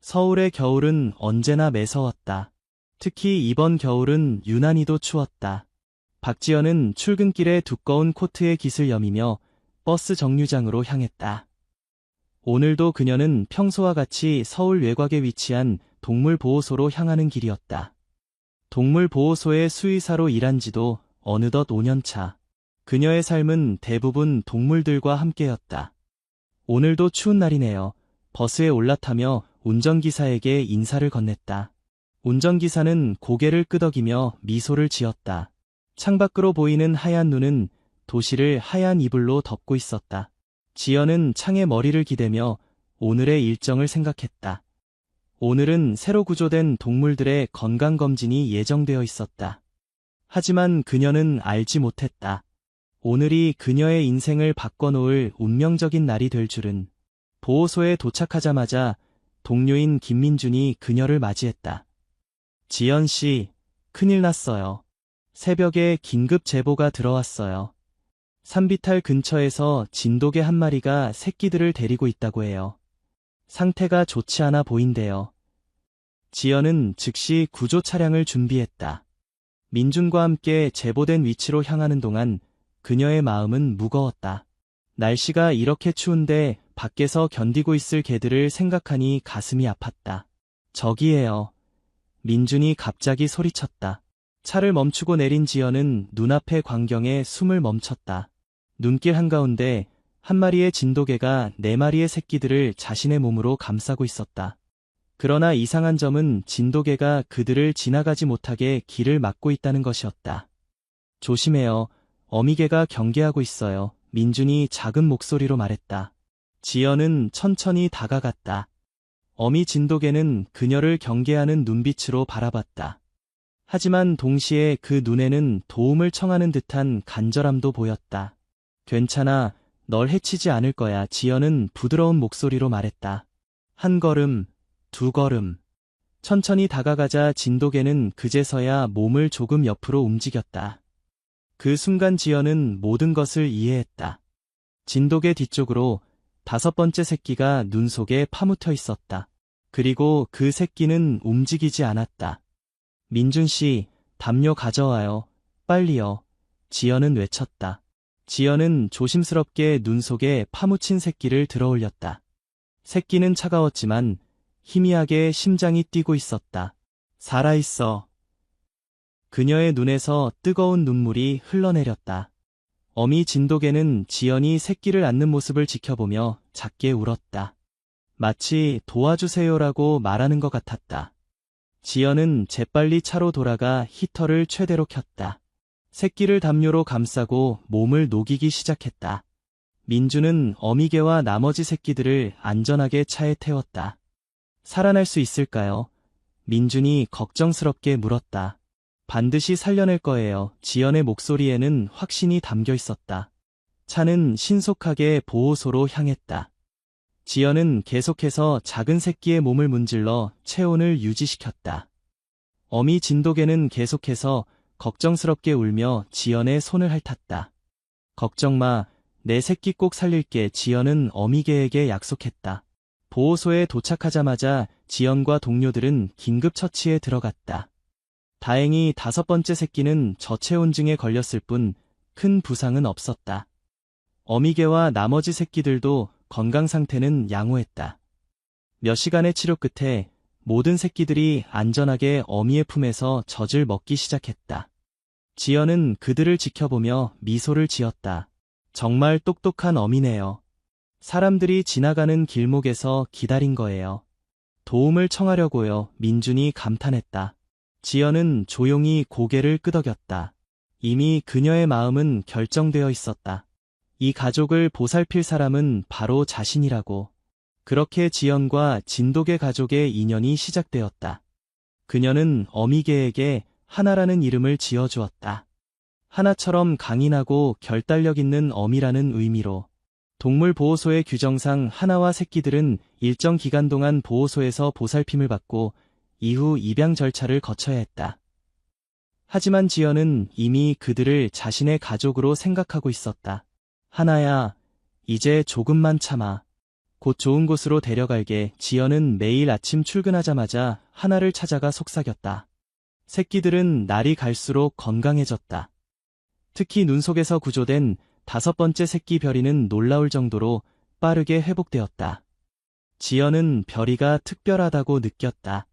서울의 겨울은 언제나 매서웠다. 특히 이번 겨울은 유난히도 추웠다. 박지연은 출근길에 두꺼운 코트에 깃을 여미며 버스 정류장으로 향했다. 오늘도 그녀는 평소와 같이 서울 외곽에 위치한 동물보호소로 향하는 길이었다. 동물보호소의 수의사로 일한 지도 어느덧 5년 차. 그녀의 삶은 대부분 동물들과 함께였다. 오늘도 추운 날이네요. 버스에 올라타며 운전기사에게 인사를 건넸다. 운전기사는 고개를 끄덕이며 미소를 지었다. 창밖으로 보이는 하얀 눈은 도시를 하얀 이불로 덮고 있었다. 지연은 창에 머리를 기대며 오늘의 일정을 생각했다. 오늘은 새로 구조된 동물들의 건강검진이 예정되어 있었다. 하지만 그녀는 알지 못했다. 오늘이 그녀의 인생을 바꿔놓을 운명적인 날이 될 줄은. 보호소에 도착하자마자 동료인 김민준이 그녀를 맞이했다. 지연 씨, 큰일 났어요. 새벽에 긴급 제보가 들어왔어요. 산비탈 근처에서 진돗개 한 마리가 새끼들을 데리고 있다고 해요. 상태가 좋지 않아 보인대요. 지연은 즉시 구조 차량을 준비했다. 민준과 함께 제보된 위치로 향하는 동안 그녀의 마음은 무거웠다. 날씨가 이렇게 추운데 밖에서 견디고 있을 개들을 생각하니 가슴이 아팠다. 저기에요. 민준이 갑자기 소리쳤다. 차를 멈추고 내린 지연은 눈앞의 광경에 숨을 멈췄다. 눈길 한가운데 한 마리의 진돗개가 4마리의 새끼들을 자신의 몸으로 감싸고 있었다. 그러나 이상한 점은 진돗개가 그들을 지나가지 못하게 길을 막고 있다는 것이었다. 조심해요. 어미개가 경계하고 있어요. 민준이 작은 목소리로 말했다. 지연은 천천히 다가갔다. 어미 진돗개는 그녀를 경계하는 눈빛으로 바라봤다. 하지만 동시에 그 눈에는 도움을 청하는 듯한 간절함도 보였다. 괜찮아, 널 해치지 않을 거야. 지연은 부드러운 목소리로 말했다. 한 걸음, 2걸음. 천천히 다가가자 진돗개는 그제서야 몸을 조금 옆으로 움직였다. 그 순간 지연은 모든 것을 이해했다. 진돗개 뒤쪽으로 5번째 새끼가 눈 속에 파묻혀 있었다. 그리고 그 새끼는 움직이지 않았다. 민준 씨, 담요 가져와요. 빨리요. 지연은 외쳤다. 지연은 조심스럽게 눈 속에 파묻힌 새끼를 들어올렸다. 새끼는 차가웠지만 희미하게 심장이 뛰고 있었다. 살아있어. 그녀의 눈에서 뜨거운 눈물이 흘러내렸다. 어미 진돗개는 지연이 새끼를 안는 모습을 지켜보며 작게 울었다. 마치 도와주세요라고 말하는 것 같았다. 지연은 재빨리 차로 돌아가 히터를 최대로 켰다. 새끼를 담요로 감싸고 몸을 녹이기 시작했다. 민주는 어미개와 나머지 새끼들을 안전하게 차에 태웠다. 살아날 수 있을까요? 민준이 걱정스럽게 물었다. 반드시 살려낼 거예요. 지연의 목소리에는 확신이 담겨 있었다. 차는 신속하게 보호소로 향했다. 지연은 계속해서 작은 새끼의 몸을 문질러 체온을 유지시켰다. 어미 진돗개는 계속해서 걱정스럽게 울며 지연의 손을 핥았다. 걱정 마, 내 새끼 꼭 살릴게. 지연은 어미개에게 약속했다. 보호소에 도착하자마자 지연과 동료들은 긴급처치에 들어갔다. 다행히 5번째 새끼는 저체온증에 걸렸을 뿐 큰 부상은 없었다. 어미개와 나머지 새끼들도 건강 상태는 양호했다. 몇 시간의 치료 끝에 모든 새끼들이 안전하게 어미의 품에서 젖을 먹기 시작했다. 지연은 그들을 지켜보며 미소를 지었다. 정말 똑똑한 어미네요. 사람들이 지나가는 길목에서 기다린 거예요. 도움을 청하려고요. 민준이 감탄했다. 지연은 조용히 고개를 끄덕였다. 이미 그녀의 마음은 결정되어 있었다. 이 가족을 보살필 사람은 바로 자신이라고. 그렇게 지연과 진돗개 가족의 인연이 시작되었다. 그녀는 어미개에게 하나라는 이름을 지어주었다. 하나처럼 강인하고 결단력 있는 어미라는 의미로. 동물보호소의 규정상 하나와 새끼들은 일정 기간 동안 보호소에서 보살핌을 받고 이후 입양 절차를 거쳐야 했다. 하지만 지연은 이미 그들을 자신의 가족으로 생각하고 있었다. 하나야, 이제 조금만 참아. 곧 좋은 곳으로 데려갈게. 지연은 매일 아침 출근하자마자 하나를 찾아가 속삭였다. 새끼들은 날이 갈수록 건강해졌다. 특히 눈 속에서 구조된 5번째 새끼 별이는 놀라울 정도로 빠르게 회복되었다. 지연은 별이가 특별하다고 느꼈다.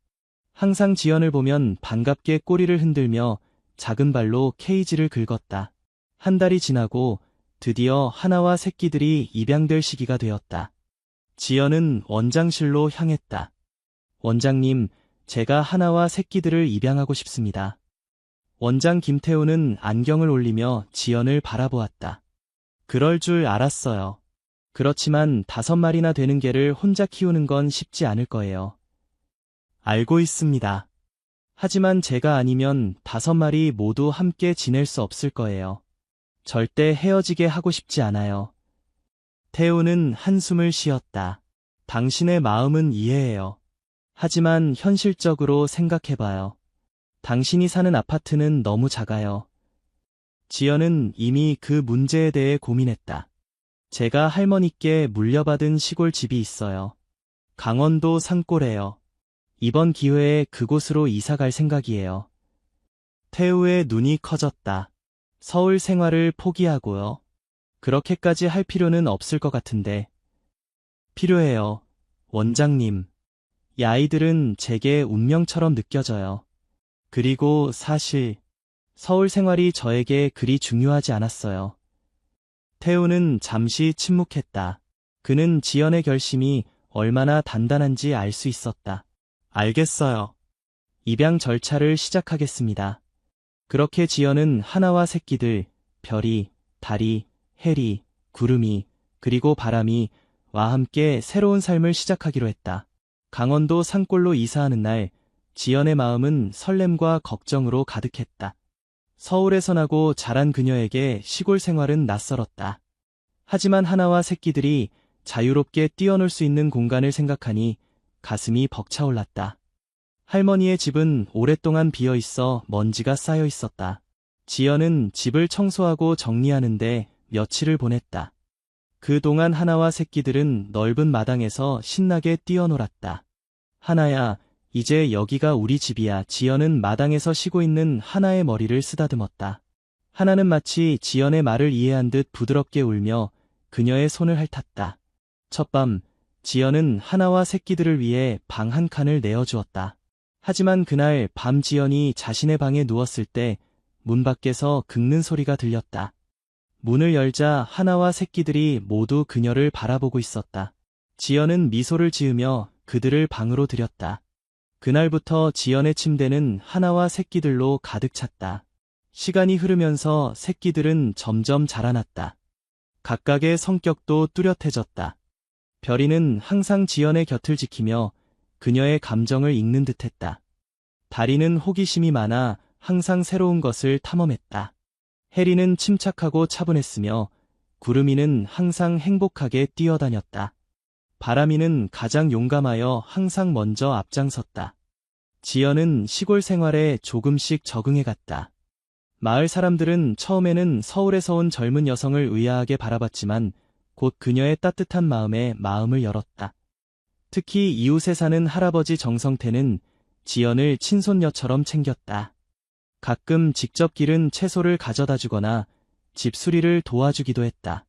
항상 지연을 보면 반갑게 꼬리를 흔들며 작은 발로 케이지를 긁었다. 한 달이 지나고 드디어 하나와 새끼들이 입양될 시기가 되었다. 지연은 원장실로 향했다. 원장님, 제가 하나와 새끼들을 입양하고 싶습니다. 원장 김태우는 안경을 올리며 지연을 바라보았다. 그럴 줄 알았어요. 그렇지만 5마리나 되는 개를 혼자 키우는 건 쉽지 않을 거예요. 알고 있습니다. 하지만 제가 아니면 5마리 모두 함께 지낼 수 없을 거예요. 절대 헤어지게 하고 싶지 않아요. 태우는 한숨을 쉬었다. 당신의 마음은 이해해요. 하지만 현실적으로 생각해봐요. 당신이 사는 아파트는 너무 작아요. 지연은 이미 그 문제에 대해 고민했다. 제가 할머니께 물려받은 시골 집이 있어요. 강원도 산골에요. 이번 기회에 그곳으로 이사 갈 생각이에요. 태우의 눈이 커졌다. 서울 생활을 포기하고요. 그렇게까지 할 필요는 없을 것 같은데. 필요해요. 원장님. 이 아이들은 제게 운명처럼 느껴져요. 그리고 사실 서울 생활이 저에게 그리 중요하지 않았어요. 태우는 잠시 침묵했다. 그는 지연의 결심이 얼마나 단단한지 알 수 있었다. 알겠어요. 입양 절차를 시작하겠습니다. 그렇게 지연은 하나와 새끼들, 별이, 달이, 해리, 구름이, 그리고 바람이 와 함께 새로운 삶을 시작하기로 했다. 강원도 산골로 이사하는 날, 지연의 마음은 설렘과 걱정으로 가득했다. 서울에서 나고 자란 그녀에게 시골 생활은 낯설었다. 하지만 하나와 새끼들이 자유롭게 뛰어놀 수 있는 공간을 생각하니 가슴이 벅차올랐다. 할머니의 집은 오랫동안 비어 있어 먼지가 쌓여 있었다. 지연은 집을 청소하고 정리하는데 며칠을 보냈다. 그동안 하나와 새끼들은 넓은 마당에서 신나게 뛰어놀았다. 하나야, 이제 여기가 우리 집이야. 지연은 마당에서 쉬고 있는 하나의 머리를 쓰다듬었다. 하나는 마치 지연의 말을 이해한 듯 부드럽게 울며 그녀의 손을 핥았다. 첫밤, 지연은 하나와 새끼들을 위해 방 한 칸을 내어주었다. 하지만 그날 밤 지연이 자신의 방에 누웠을 때 문 밖에서 긁는 소리가 들렸다. 문을 열자 하나와 새끼들이 모두 그녀를 바라보고 있었다. 지연은 미소를 지으며 그들을 방으로 들였다. 그날부터 지연의 침대는 하나와 새끼들로 가득 찼다. 시간이 흐르면서 새끼들은 점점 자라났다. 각각의 성격도 뚜렷해졌다. 별이는 항상 지연의 곁을 지키며 그녀의 감정을 읽는 듯했다. 다리는 호기심이 많아 항상 새로운 것을 탐험했다. 해리는 침착하고 차분했으며 구름이는 항상 행복하게 뛰어다녔다. 바람이는 가장 용감하여 항상 먼저 앞장섰다. 지연은 시골 생활에 조금씩 적응해갔다. 마을 사람들은 처음에는 서울에서 온 젊은 여성을 의아하게 바라봤지만 곧 그녀의 따뜻한 마음에 마음을 열었다. 특히 이웃에 사는 할아버지 정성태는 지연을 친손녀처럼 챙겼다. 가끔 직접 기른 채소를 가져다 주거나 집 수리를 도와주기도 했다.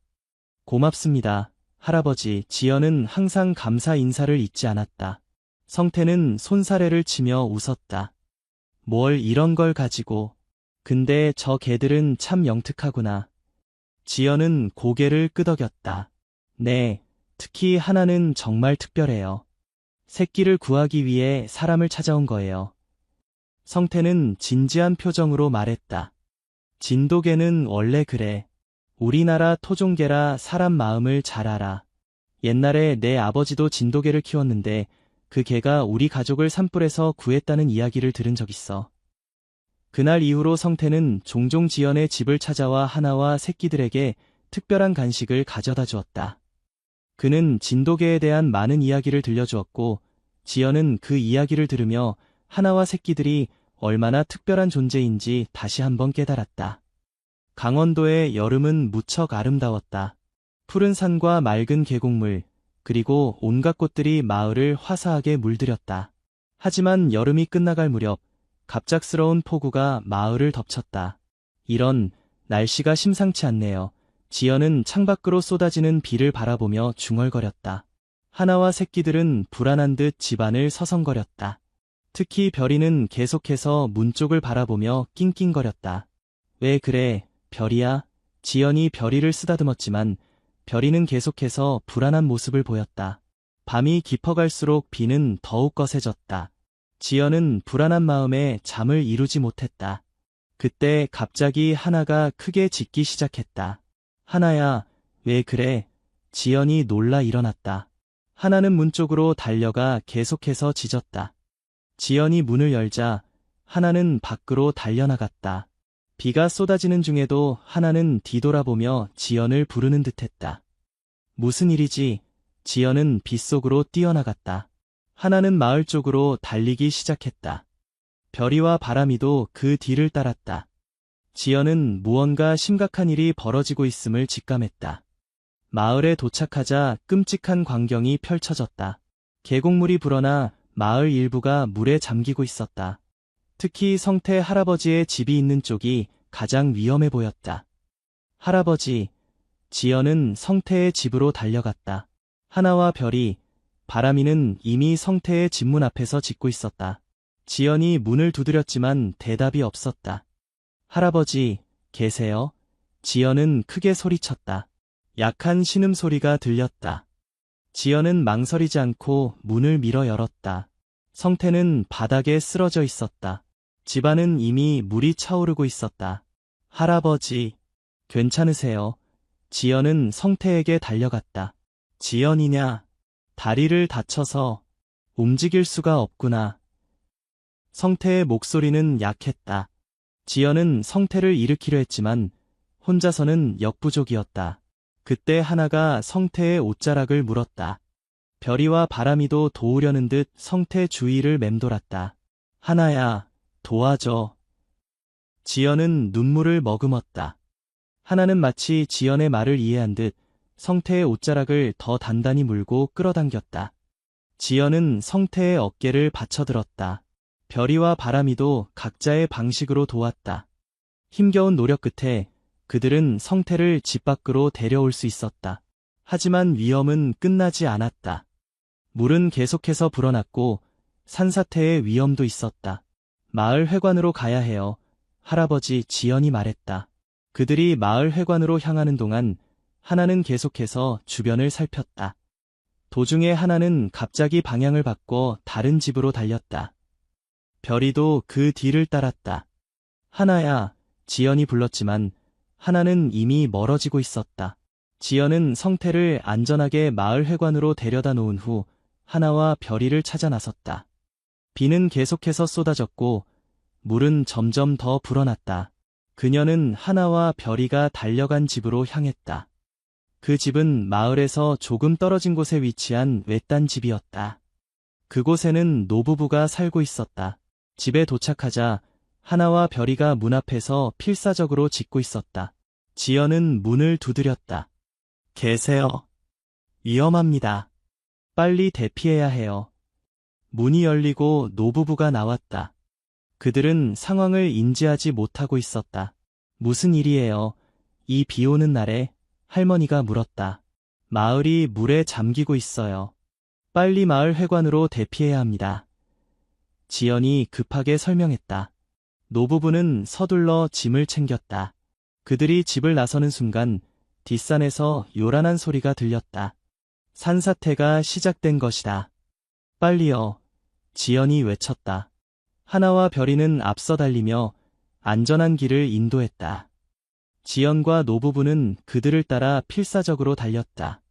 고맙습니다, 할아버지. 지연은 항상 감사 인사를 잊지 않았다. 성태는 손사래를 치며 웃었다. 뭘 이런 걸 가지고. 근데 저 개들은 참 영특하구나. 지연은 고개를 끄덕였다. 네, 특히 하나는 정말 특별해요. 새끼를 구하기 위해 사람을 찾아온 거예요. 성태는 진지한 표정으로 말했다. 진돗개는 원래 그래. 우리나라 토종개라 사람 마음을 잘 알아. 옛날에 내 아버지도 진돗개를 키웠는데 그 개가 우리 가족을 산불에서 구했다는 이야기를 들은 적 있어. 그날 이후로 성태는 종종 지연의 집을 찾아와 하나와 새끼들에게 특별한 간식을 가져다 주었다. 그는 진돗개에 대한 많은 이야기를 들려주었고 지연은 그 이야기를 들으며 하나와 새끼들이 얼마나 특별한 존재인지 다시 한번 깨달았다. 강원도의 여름은 무척 아름다웠다. 푸른 산과 맑은 계곡물, 그리고 온갖 꽃들이 마을을 화사하게 물들였다. 하지만 여름이 끝나갈 무렵 갑작스러운 폭우가 마을을 덮쳤다. 이런, 날씨가 심상치 않네요. 지연은 창밖으로 쏟아지는 비를 바라보며 중얼거렸다. 하나와 새끼들은 불안한 듯 집안을 서성거렸다. 특히 별이는 계속해서 문 쪽을 바라보며 낑낑거렸다. 왜 그래, 별이야? 지연이 별이를 쓰다듬었지만 별이는 계속해서 불안한 모습을 보였다. 밤이 깊어갈수록 비는 더욱 거세졌다. 지연은 불안한 마음에 잠을 이루지 못했다. 그때 갑자기 하나가 크게 짖기 시작했다. 하나야, 왜 그래? 지연이 놀라 일어났다. 하나는 문 쪽으로 달려가 계속해서 짖었다. 지연이 문을 열자 하나는 밖으로 달려나갔다. 비가 쏟아지는 중에도 하나는 뒤돌아보며 지연을 부르는 듯했다. 무슨 일이지? 지연은 빗속으로 뛰어나갔다. 하나는 마을 쪽으로 달리기 시작했다. 별이와 바람이도 그 뒤를 따랐다. 지연은 무언가 심각한 일이 벌어지고 있음을 직감했다. 마을에 도착하자 끔찍한 광경이 펼쳐졌다. 계곡물이 불어나 마을 일부가 물에 잠기고 있었다. 특히 성태 할아버지의 집이 있는 쪽이 가장 위험해 보였다. 할아버지, 지연은 성태의 집으로 달려갔다. 하나와 별이, 바람이는 이미 성태의 집문 앞에서 짖고 있었다. 지연이 문을 두드렸지만 대답이 없었다. 할아버지, 계세요? 지연은 크게 소리쳤다. 약한 신음소리가 들렸다. 지연은 망설이지 않고 문을 밀어 열었다. 성태는 바닥에 쓰러져 있었다. 집안은 이미 물이 차오르고 있었다. 할아버지, 괜찮으세요? 지연은 성태에게 달려갔다. 지연이냐? 다리를 다쳐서 움직일 수가 없구나. 성태의 목소리는 약했다. 지연은 성태를 일으키려 했지만 혼자서는 역부족이었다. 그때 하나가 성태의 옷자락을 물었다. 별이와 바람이도 도우려는 듯 성태 주위를 맴돌았다. 하나야, 도와줘. 지연은 눈물을 머금었다. 하나는 마치 지연의 말을 이해한 듯 성태의 옷자락을 더 단단히 물고 끌어당겼다. 지연은 성태의 어깨를 받쳐들었다. 별이와 바람이도 각자의 방식으로 도왔다. 힘겨운 노력 끝에 그들은 성태를 집 밖으로 데려올 수 있었다. 하지만 위험은 끝나지 않았다. 물은 계속해서 불어났고 산사태의 위험도 있었다. 마을 회관으로 가야 해요. 할아버지 지연이 말했다. 그들이 마을 회관으로 향하는 동안 하나는 계속해서 주변을 살폈다. 도중에 하나는 갑자기 방향을 바꿔 다른 집으로 달렸다. 별이도 그 뒤를 따랐다. 하나야, 지연이 불렀지만 하나는 이미 멀어지고 있었다. 지연은 성태를 안전하게 마을 회관으로 데려다 놓은 후 하나와 별이를 찾아 나섰다. 비는 계속해서 쏟아졌고 물은 점점 더 불어났다. 그녀는 하나와 별이가 달려간 집으로 향했다. 그 집은 마을에서 조금 떨어진 곳에 위치한 외딴 집이었다. 그곳에는 노부부가 살고 있었다. 집에 도착하자 하나와 별이가 문 앞에서 필사적으로 짖고 있었다. 지연은 문을 두드렸다. 계세요. 위험합니다. 빨리 대피해야 해요. 문이 열리고 노부부가 나왔다. 그들은 상황을 인지하지 못하고 있었다. 무슨 일이에요? 이 비 오는 날에? 할머니가 물었다. 마을이 물에 잠기고 있어요. 빨리 마을 회관으로 대피해야 합니다. 지연이 급하게 설명했다. 노부부는 서둘러 짐을 챙겼다. 그들이 집을 나서는 순간 뒷산에서 요란한 소리가 들렸다. 산사태가 시작된 것이다. 빨리요. 지연이 외쳤다. 하나와 별이는 앞서 달리며 안전한 길을 인도했다. 지연과 노부부는 그들을 따라 필사적으로 달렸다.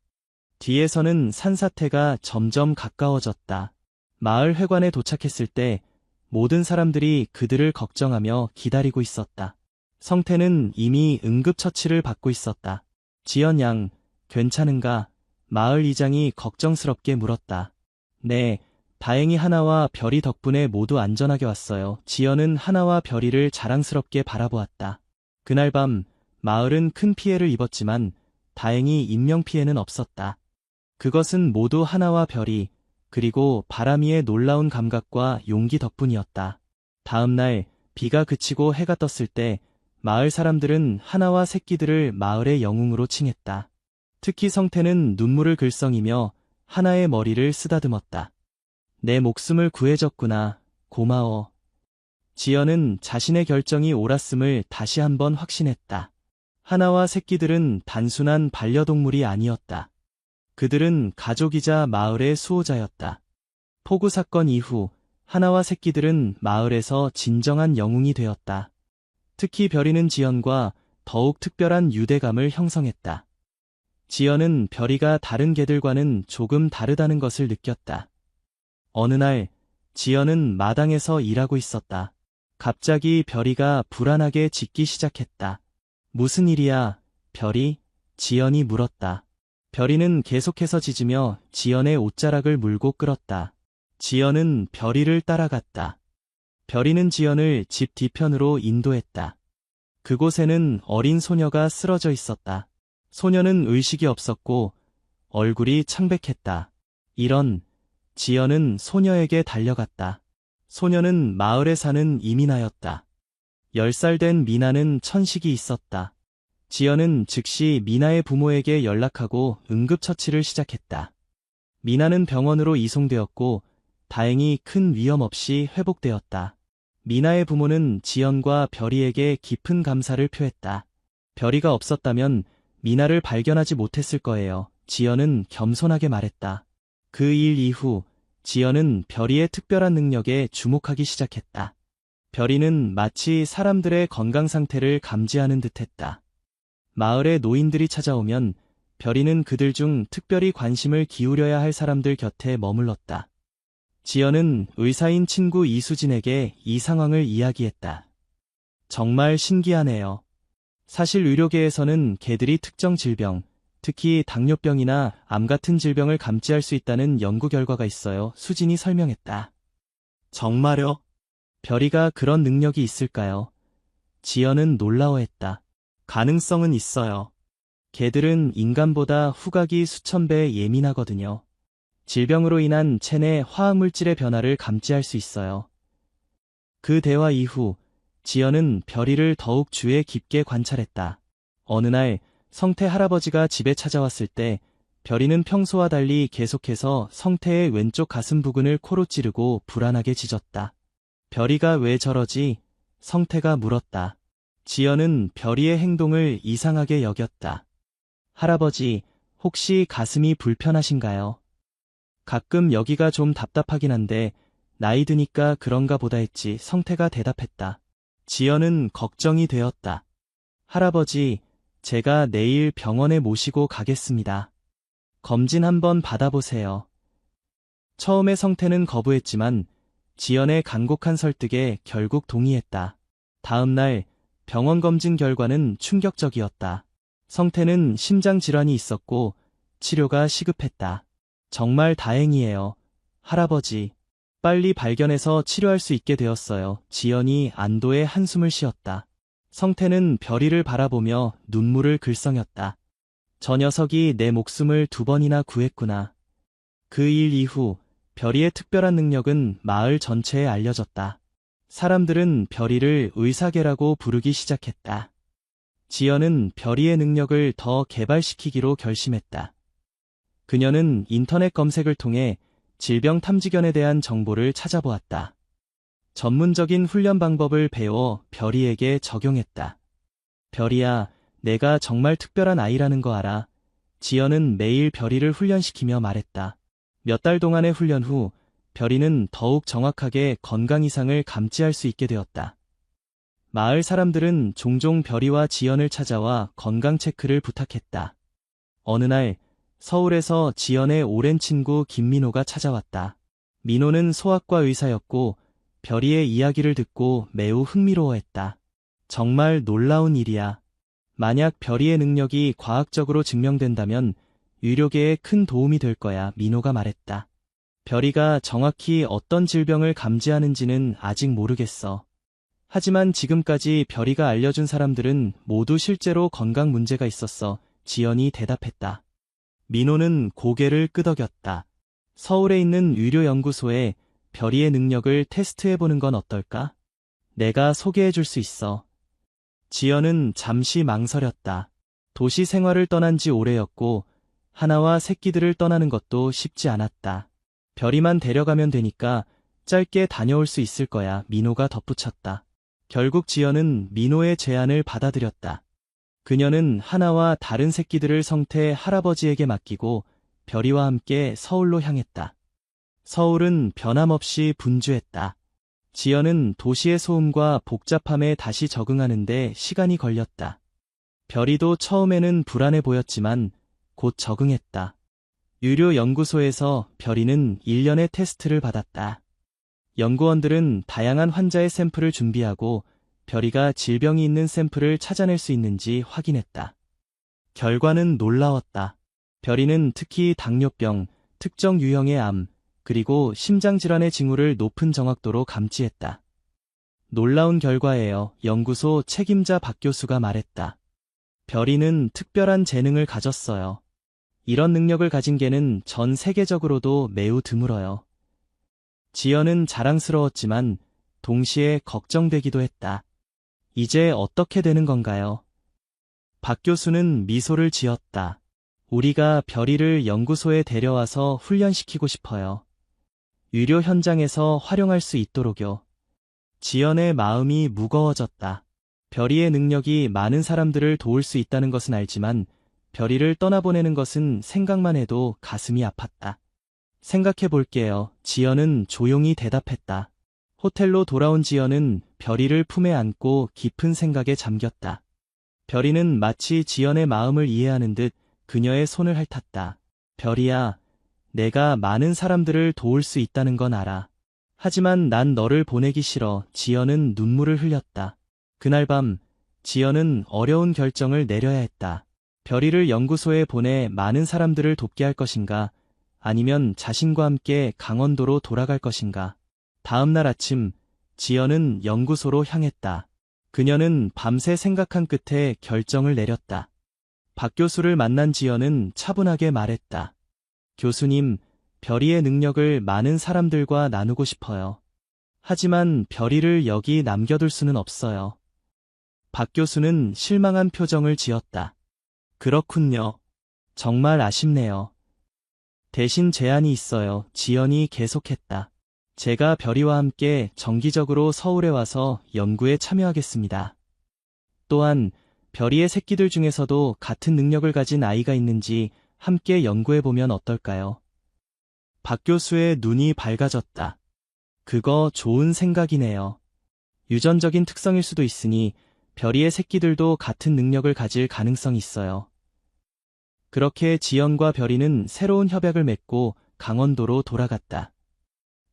뒤에서는 산사태가 점점 가까워졌다. 마을 회관에 도착했을 때 모든 사람들이 그들을 걱정하며 기다리고 있었다. 성태는 이미 응급처치를 받고 있었다. 지연 양, 괜찮은가? 마을 이장이 걱정스럽게 물었다. 네, 다행히 하나와 별이 덕분에 모두 안전하게 왔어요. 지연은 하나와 별이를 자랑스럽게 바라보았다. 그날 밤 마을은 큰 피해를 입었지만 다행히 인명피해는 없었다. 그것은 모두 하나와 별이, 그리고 바람이의 놀라운 감각과 용기 덕분이었다. 다음 날 비가 그치고 해가 떴을 때 마을 사람들은 하나와 새끼들을 마을의 영웅으로 칭했다. 특히 성태는 눈물을 글썽이며 하나의 머리를 쓰다듬었다. 내 목숨을 구해줬구나. 고마워. 지연은 자신의 결정이 옳았음을 다시 한번 확신했다. 하나와 새끼들은 단순한 반려동물이 아니었다. 그들은 가족이자 마을의 수호자였다. 폭우 사건 이후 하나와 새끼들은 마을에서 진정한 영웅이 되었다. 특히 별이는 지연과 더욱 특별한 유대감을 형성했다. 지연은 별이가 다른 개들과는 조금 다르다는 것을 느꼈다. 어느 날 지연은 마당에서 일하고 있었다. 갑자기 별이가 불안하게 짖기 시작했다. 무슨 일이야, 별이? 지연이 물었다. 별이는 계속해서 짖으며 지연의 옷자락을 물고 끌었다. 지연은 별이를 따라갔다. 별이는 지연을 집 뒤편으로 인도했다. 그곳에는 어린 소녀가 쓰러져 있었다. 소녀는 의식이 없었고 얼굴이 창백했다. 이런, 지연은 소녀에게 달려갔다. 소녀는 마을에 사는 이민아였다. 10살 된 미나는 천식이 있었다. 지연은 즉시 미나의 부모에게 연락하고 응급처치를 시작했다. 미나는 병원으로 이송되었고 다행히 큰 위험 없이 회복되었다. 미나의 부모는 지연과 별이에게 깊은 감사를 표했다. 별이가 없었다면 미나를 발견하지 못했을 거예요. 지연은 겸손하게 말했다. 그 일 이후 지연은 별이의 특별한 능력에 주목하기 시작했다. 별이는 마치 사람들의 건강 상태를 감지하는 듯했다. 마을의 노인들이 찾아오면 별이는 그들 중 특별히 관심을 기울여야 할 사람들 곁에 머물렀다. 지연은 의사인 친구 이수진에게 이 상황을 이야기했다. 정말 신기하네요. 사실 의료계에서는 개들이 특정 질병, 특히 당뇨병이나 암 같은 질병을 감지할 수 있다는 연구 결과가 있어요. 수진이 설명했다. 정말요? 별이가 그런 능력이 있을까요? 지연은 놀라워했다. 가능성은 있어요. 개들은 인간보다 후각이 수천 배 예민하거든요. 질병으로 인한 체내 화학물질의 변화를 감지할 수 있어요. 그 대화 이후 지연은 별이를 더욱 주의 깊게 관찰했다. 어느 날 성태 할아버지가 집에 찾아왔을 때 별이는 평소와 달리 계속해서 성태의 왼쪽 가슴 부근을 코로 찌르고 불안하게 짖었다. 별이가 왜 저러지? 성태가 물었다. 지연은 별이의 행동을 이상하게 여겼다. 할아버지, 혹시 가슴이 불편하신가요? 가끔 여기가 좀 답답하긴 한데 나이 드니까 그런가 보다 했지. 성태가 대답했다. 지연은 걱정이 되었다. 할아버지, 제가 내일 병원에 모시고 가겠습니다. 검진 한번 받아보세요. 처음에 성태는 거부했지만 지연의 간곡한 설득에 결국 동의했다. 다음 날 병원 검진 결과는 충격적이었다. 성태는 심장 질환이 있었고 치료가 시급했다. 정말 다행이에요. 할아버지, 빨리 발견해서 치료할 수 있게 되었어요. 지연이 안도의 한숨을 쉬었다. 성태는 별이를 바라보며 눈물을 글썽였다. 저 녀석이 내 목숨을 2번이나 구했구나. 그 일 이후 별이의 특별한 능력은 마을 전체에 알려졌다. 사람들은 별이를 의사개라고 부르기 시작했다. 지연은 별이의 능력을 더 개발시키기로 결심했다. 그녀는 인터넷 검색을 통해 질병 탐지견에 대한 정보를 찾아보았다. 전문적인 훈련 방법을 배워 별이에게 적용했다. 별이야, 내가 정말 특별한 아이라는 거 알아. 지연은 매일 별이를 훈련시키며 말했다. 몇 달 동안의 훈련 후 별이는 더욱 정확하게 건강 이상을 감지할 수 있게 되었다. 마을 사람들은 종종 별이와 지연을 찾아와 건강 체크를 부탁했다. 어느 날 서울에서 지연의 오랜 친구 김민호가 찾아왔다. 민호는 소아과 의사였고 별이의 이야기를 듣고 매우 흥미로워했다. 정말 놀라운 일이야. 만약 별이의 능력이 과학적으로 증명된다면 의료계에 큰 도움이 될 거야, 민호가 말했다. 별이가 정확히 어떤 질병을 감지하는지는 아직 모르겠어. 하지만 지금까지 별이가 알려준 사람들은 모두 실제로 건강 문제가 있었어. 지연이 대답했다. 민호는 고개를 끄덕였다. 서울에 있는 의료연구소에 별이의 능력을 테스트해보는 건 어떨까? 내가 소개해줄 수 있어. 지연은 잠시 망설였다. 도시 생활을 떠난 지 오래였고 하나와 새끼들을 떠나는 것도 쉽지 않았다. 별이만 데려가면 되니까 짧게 다녀올 수 있을 거야, 민호가 덧붙였다. 결국 지연은 민호의 제안을 받아들였다. 그녀는 하나와 다른 새끼들을 성태 할아버지에게 맡기고 별이와 함께 서울로 향했다. 서울은 변함없이 분주했다. 지연은 도시의 소음과 복잡함에 다시 적응하는데 시간이 걸렸다. 별이도 처음에는 불안해 보였지만 곧 적응했다. 유료 연구소에서 별이는 1년의 테스트를 받았다. 연구원들은 다양한 환자의 샘플을 준비하고 별이가 질병이 있는 샘플을 찾아낼 수 있는지 확인했다. 결과는 놀라웠다. 별이는 특히 당뇨병, 특정 유형의 암, 그리고 심장질환의 징후를 높은 정확도로 감지했다. 놀라운 결과예요. 연구소 책임자 박 교수가 말했다. 별이는 특별한 재능을 가졌어요. 이런 능력을 가진 개는 전 세계적으로도 매우 드물어요. 지연은 자랑스러웠지만 동시에 걱정되기도 했다. 이제 어떻게 되는 건가요? 박 교수는 미소를 지었다. 우리가 별이를 연구소에 데려와서 훈련시키고 싶어요. 의료 현장에서 활용할 수 있도록요. 지연의 마음이 무거워졌다. 별이의 능력이 많은 사람들을 도울 수 있다는 것은 알지만 별이를 떠나보내는 것은 생각만 해도 가슴이 아팠다. 생각해 볼게요. 지연은 조용히 대답했다. 호텔로 돌아온 지연은 별이를 품에 안고 깊은 생각에 잠겼다. 별이는 마치 지연의 마음을 이해하는 듯 그녀의 손을 핥았다. 별이야, 내가 많은 사람들을 도울 수 있다는 건 알아. 하지만 난 너를 보내기 싫어. 지연은 눈물을 흘렸다. 그날 밤, 지연은 어려운 결정을 내려야 했다. 별이를 연구소에 보내 많은 사람들을 돕게 할 것인가, 아니면 자신과 함께 강원도로 돌아갈 것인가. 다음 날 아침, 지연은 연구소로 향했다. 그녀는 밤새 생각한 끝에 결정을 내렸다. 박 교수를 만난 지연은 차분하게 말했다. 교수님, 별이의 능력을 많은 사람들과 나누고 싶어요. 하지만 별이를 여기 남겨둘 수는 없어요. 박 교수는 실망한 표정을 지었다. 그렇군요. 정말 아쉽네요. 대신 제안이 있어요. 지연이 계속했다. 제가 별이와 함께 정기적으로 서울에 와서 연구에 참여하겠습니다. 또한 별이의 새끼들 중에서도 같은 능력을 가진 아이가 있는지 함께 연구해보면 어떨까요? 박 교수의 눈이 밝아졌다. 그거 좋은 생각이네요. 유전적인 특성일 수도 있으니 별이의 새끼들도 같은 능력을 가질 가능성이 있어요. 그렇게 지연과 별이는 새로운 협약을 맺고 강원도로 돌아갔다.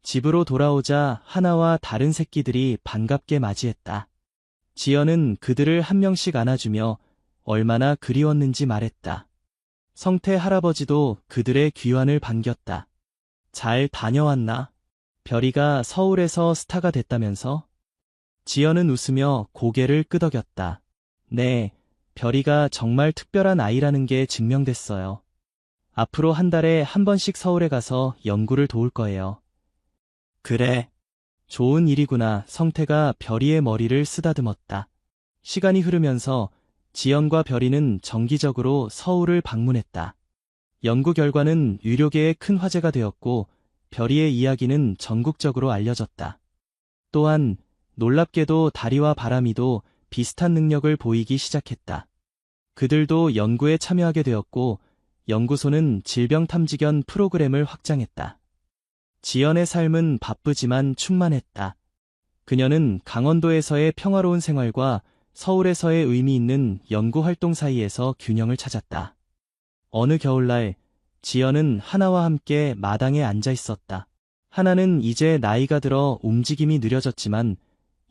집으로 돌아오자 하나와 다른 새끼들이 반갑게 맞이했다. 지연은 그들을 한 명씩 안아주며 얼마나 그리웠는지 말했다. 성태 할아버지도 그들의 귀환을 반겼다. 잘 다녀왔나? 별이가 서울에서 스타가 됐다면서? 지연은 웃으며 고개를 끄덕였다. 네, 별이가 정말 특별한 아이라는 게 증명됐어요. 앞으로 한 달에 한 번씩 서울에 가서 연구를 도울 거예요. 그래. 좋은 일이구나. 성태가 별이의 머리를 쓰다듬었다. 시간이 흐르면서 지연과 별이는 정기적으로 서울을 방문했다. 연구 결과는 의료계에 큰 화제가 되었고 별이의 이야기는 전국적으로 알려졌다. 또한 놀랍게도 다리와 바람이도 비슷한 능력을 보이기 시작했다. 그들도 연구에 참여하게 되었고 연구소는 질병 탐지견 프로그램을 확장했다. 지연의 삶은 바쁘지만 충만했다. 그녀는 강원도에서의 평화로운 생활과 서울에서의 의미 있는 연구 활동 사이에서 균형을 찾았다. 어느 겨울날, 지연은 하나와 함께 마당에 앉아 있었다. 하나는 이제 나이가 들어 움직임이 느려졌지만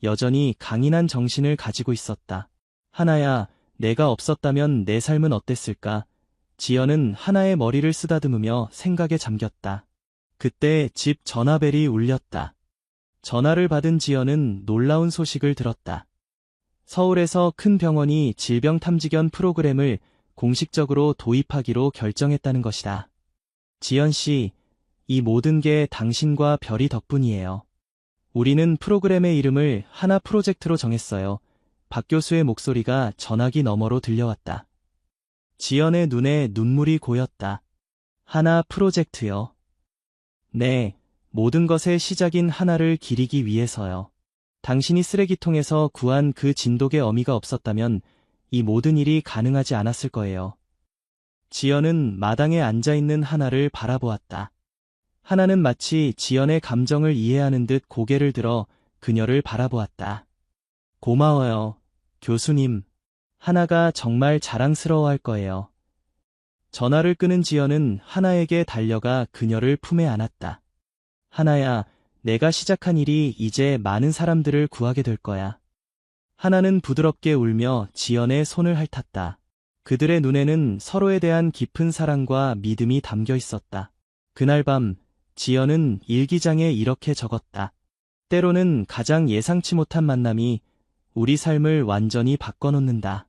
여전히 강인한 정신을 가지고 있었다. 하나야, 내가 없었다면 내 삶은 어땠을까? 지연은 하나의 머리를 쓰다듬으며 생각에 잠겼다. 그때 집 전화벨이 울렸다. 전화를 받은 지연은 놀라운 소식을 들었다. 서울에서 큰 병원이 질병 탐지견 프로그램을 공식적으로 도입하기로 결정했다는 것이다. 지연 씨, 이 모든 게 당신과 별이 덕분이에요. 우리는 프로그램의 이름을 하나 프로젝트로 정했어요. 박 교수의 목소리가 전화기 너머로 들려왔다. 지연의 눈에 눈물이 고였다. 하나 프로젝트요. 네, 모든 것의 시작인 하나를 기리기 위해서요. 당신이 쓰레기통에서 구한 그 진돗개 어미가 없었다면 이 모든 일이 가능하지 않았을 거예요. 지연은 마당에 앉아있는 하나를 바라보았다. 하나는 마치 지연의 감정을 이해하는 듯 고개를 들어 그녀를 바라보았다. 고마워요, 교수님. 하나가 정말 자랑스러워할 거예요. 전화를 끊은 지연은 하나에게 달려가 그녀를 품에 안았다. 하나야, 내가 시작한 일이 이제 많은 사람들을 구하게 될 거야. 하나는 부드럽게 울며 지연의 손을 핥았다. 그들의 눈에는 서로에 대한 깊은 사랑과 믿음이 담겨 있었다. 그날 밤, 지연은 일기장에 이렇게 적었다. 때로는 가장 예상치 못한 만남이 우리 삶을 완전히 바꿔놓는다.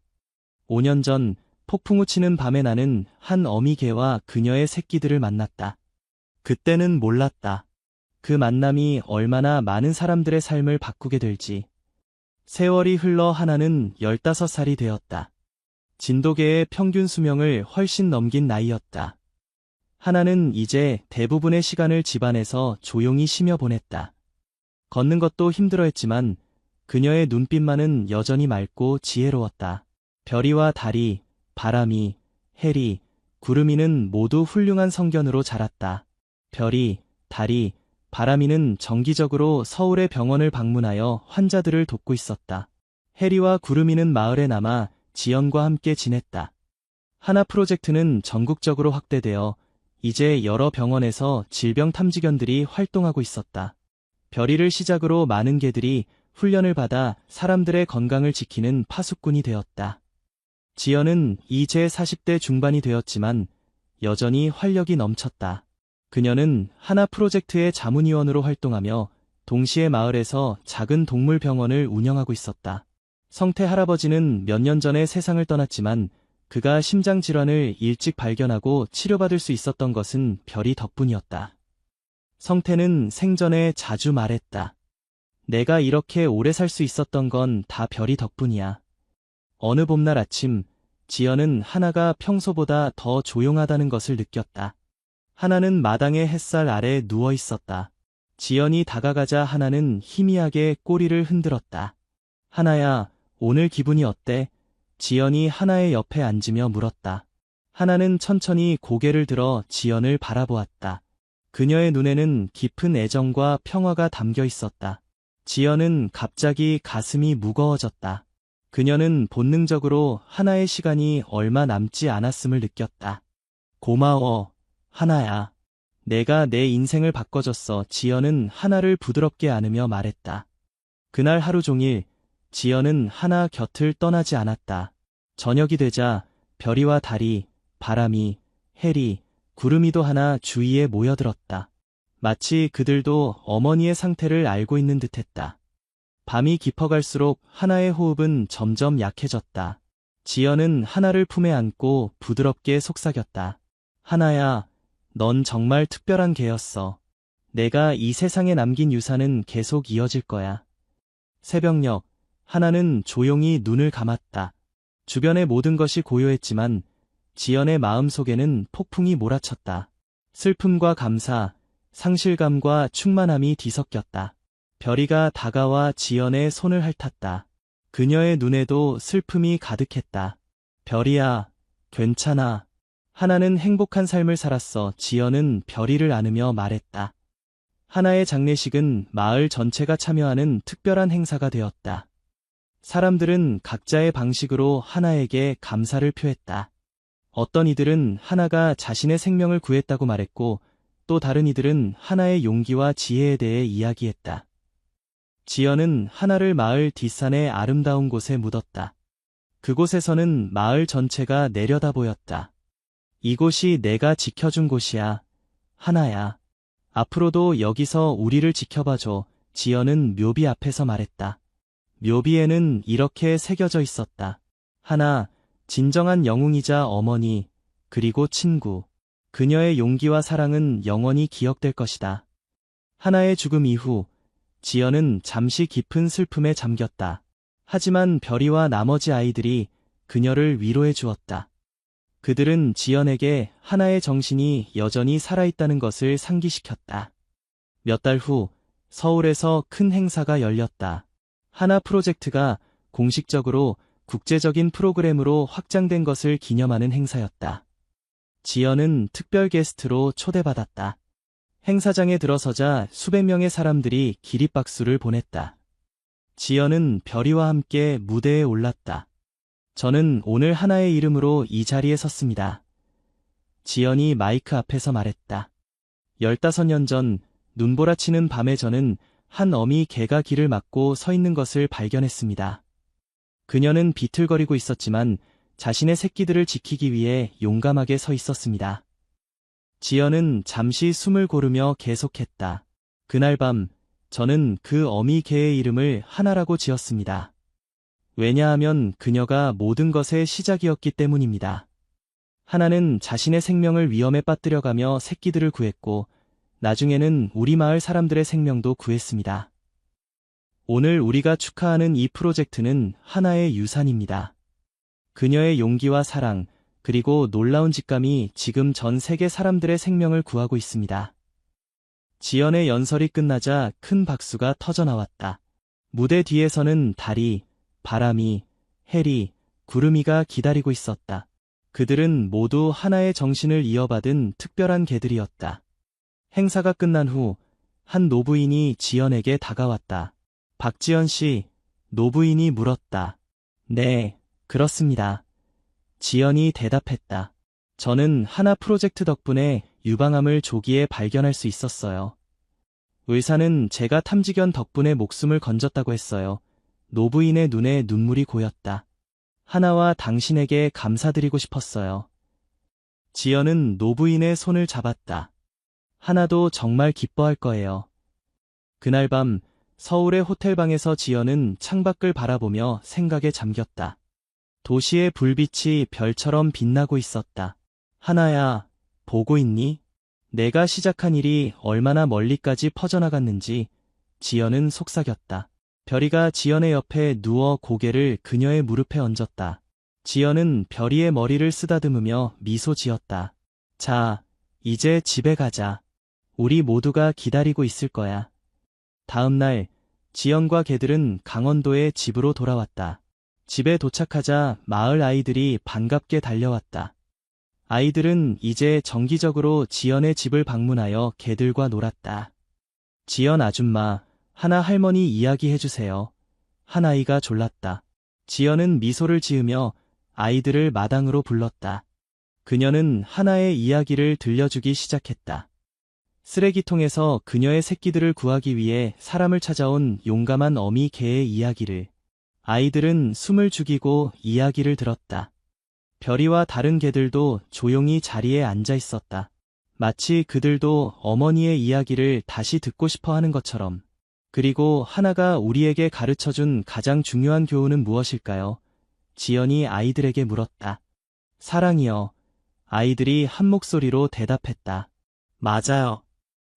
5년 전 폭풍우 치는 밤에 나는 한 어미개와 그녀의 새끼들을 만났다. 그때는 몰랐다. 그 만남이 얼마나 많은 사람들의 삶을 바꾸게 될지. 세월이 흘러 하나는 15살이 되었다. 진돗개의 평균 수명을 훨씬 넘긴 나이였다. 하나는 이제 대부분의 시간을 집안에서 조용히 쉬며 보냈다. 걷는 것도 힘들어했지만 그녀의 눈빛만은 여전히 맑고 지혜로웠다. 별이와 달이, 바람이, 해리, 구름이는 모두 훌륭한 성견으로 자랐다. 별이, 달이, 바람이는 정기적으로 서울의 병원을 방문하여 환자들을 돕고 있었다. 해리와 구름이는 마을에 남아 지연과 함께 지냈다. 하나 프로젝트는 전국적으로 확대되어 이제 여러 병원에서 질병 탐지견들이 활동하고 있었다. 별이를 시작으로 많은 개들이 훈련을 받아 사람들의 건강을 지키는 파수꾼이 되었다. 지연은 이제 40대 중반이 되었지만 여전히 활력이 넘쳤다. 그녀는 하나 프로젝트의 자문위원으로 활동하며 동시에 마을에서 작은 동물병원을 운영하고 있었다. 성태 할아버지는 몇 년 전에 세상을 떠났지만 그가 심장질환을 일찍 발견하고 치료받을 수 있었던 것은 별이 덕분이었다. 성태는 생전에 자주 말했다. 내가 이렇게 오래 살 수 있었던 건 다 별이 덕분이야. 어느 봄날 아침, 지연은 하나가 평소보다 더 조용하다는 것을 느꼈다. 하나는 마당의 햇살 아래 누워 있었다. 지연이 다가가자 하나는 희미하게 꼬리를 흔들었다. 하나야, 오늘 기분이 어때? 지연이 하나의 옆에 앉으며 물었다. 하나는 천천히 고개를 들어 지연을 바라보았다. 그녀의 눈에는 깊은 애정과 평화가 담겨 있었다. 지연은 갑자기 가슴이 무거워졌다. 그녀는 본능적으로 하나의 시간이 얼마 남지 않았음을 느꼈다. 고마워, 하나야. 내가 내 인생을 바꿔줬어. 지연은 하나를 부드럽게 안으며 말했다. 그날 하루 종일 지연은 하나 곁을 떠나지 않았다. 저녁이 되자 별이와 달이, 바람이, 해리, 구름이도 하나 주위에 모여들었다. 마치 그들도 어머니의 상태를 알고 있는 듯했다. 밤이 깊어갈수록 하나의 호흡은 점점 약해졌다. 지연은 하나를 품에 안고 부드럽게 속삭였다. 하나야, 넌 정말 특별한 개였어. 내가 이 세상에 남긴 유산은 계속 이어질 거야. 새벽녘, 하나는 조용히 눈을 감았다. 주변의 모든 것이 고요했지만 지연의 마음속에는 폭풍이 몰아쳤다. 슬픔과 감사, 상실감과 충만함이 뒤섞였다. 별이가 다가와 지연의 손을 핥았다. 그녀의 눈에도 슬픔이 가득했다. 별이야, 괜찮아. 하나는 행복한 삶을 살았어. 지연은 별이를 안으며 말했다. 하나의 장례식은 마을 전체가 참여하는 특별한 행사가 되었다. 사람들은 각자의 방식으로 하나에게 감사를 표했다. 어떤 이들은 하나가 자신의 생명을 구했다고 말했고, 또 다른 이들은 하나의 용기와 지혜에 대해 이야기했다. 지연은 하나를 마을 뒷산의 아름다운 곳에 묻었다. 그곳에서는 마을 전체가 내려다 보였다. 이곳이 내가 지켜준 곳이야. 하나야. 앞으로도 여기서 우리를 지켜봐줘. 지연은 묘비 앞에서 말했다. 묘비에는 이렇게 새겨져 있었다. 하나, 진정한 영웅이자 어머니, 그리고 친구. 그녀의 용기와 사랑은 영원히 기억될 것이다. 하나의 죽음 이후, 지연은 잠시 깊은 슬픔에 잠겼다. 하지만 별이와 나머지 아이들이 그녀를 위로해 주었다. 그들은 지연에게 하나의 정신이 여전히 살아있다는 것을 상기시켰다. 몇 달 후, 서울에서 큰 행사가 열렸다. 하나 프로젝트가 공식적으로 국제적인 프로그램으로 확장된 것을 기념하는 행사였다. 지연은 특별 게스트로 초대받았다. 행사장에 들어서자 수백 명의 사람들이 기립박수를 보냈다. 지연은 별이와 함께 무대에 올랐다. 저는 오늘 하나의 이름으로 이 자리에 섰습니다. 지연이 마이크 앞에서 말했다. 15년 전 눈보라치는 밤에 저는 한 어미 개가 길을 막고 서 있는 것을 발견했습니다. 그녀는 비틀거리고 있었지만 자신의 새끼들을 지키기 위해 용감하게 서 있었습니다. 지연은 잠시 숨을 고르며 계속했다. 그날 밤, 저는 그 어미 개의 이름을 하나라고 지었습니다. 왜냐하면 그녀가 모든 것의 시작이었기 때문입니다. 하나는 자신의 생명을 위험에 빠뜨려가며 새끼들을 구했고, 나중에는 우리 마을 사람들의 생명도 구했습니다. 오늘 우리가 축하하는 이 프로젝트는 하나의 유산입니다. 그녀의 용기와 사랑, 그리고 놀라운 직감이 지금 전 세계 사람들의 생명을 구하고 있습니다. 지연의 연설이 끝나자 큰 박수가 터져나왔다. 무대 뒤에서는 달이, 바람이, 해리, 구름이가 기다리고 있었다. 그들은 모두 하나의 정신을 이어받은 특별한 개들이었다. 행사가 끝난 후 한 노부인이 지연에게 다가왔다. 박지연 씨, 노부인이 물었다. 네, 그렇습니다. 지연이 대답했다. 저는 하나 프로젝트 덕분에 유방암을 조기에 발견할 수 있었어요. 의사는 제가 탐지견 덕분에 목숨을 건졌다고 했어요. 노부인의 눈에 눈물이 고였다. 하나와 당신에게 감사드리고 싶었어요. 지연은 노부인의 손을 잡았다. 하나도 정말 기뻐할 거예요. 그날 밤 서울의 호텔방에서 지연은 창밖을 바라보며 생각에 잠겼다. 도시의 불빛이 별처럼 빛나고 있었다. 하나야, 보고 있니? 내가 시작한 일이 얼마나 멀리까지 퍼져나갔는지 지연은 속삭였다. 별이가 지연의 옆에 누워 고개를 그녀의 무릎에 얹었다. 지연은 별이의 머리를 쓰다듬으며 미소 지었다. 자, 이제 집에 가자. 우리 모두가 기다리고 있을 거야. 다음 날, 지연과 개들은 강원도의 집으로 돌아왔다. 집에 도착하자 마을 아이들이 반갑게 달려왔다. 아이들은 이제 정기적으로 지연의 집을 방문하여 개들과 놀았다. 지연 아줌마, 하나 할머니 이야기해주세요. 한 아이가 졸랐다. 지연은 미소를 지으며 아이들을 마당으로 불렀다. 그녀는 하나의 이야기를 들려주기 시작했다. 쓰레기통에서 그녀의 새끼들을 구하기 위해 사람을 찾아온 용감한 어미 개의 이야기를. 아이들은 숨을 죽이고 이야기를 들었다. 별이와 다른 개들도 조용히 자리에 앉아 있었다. 마치 그들도 어머니의 이야기를 다시 듣고 싶어 하는 것처럼. 그리고 하나가 우리에게 가르쳐준 가장 중요한 교훈은 무엇일까요? 지연이 아이들에게 물었다. 사랑이요. 아이들이 한 목소리로 대답했다. 맞아요.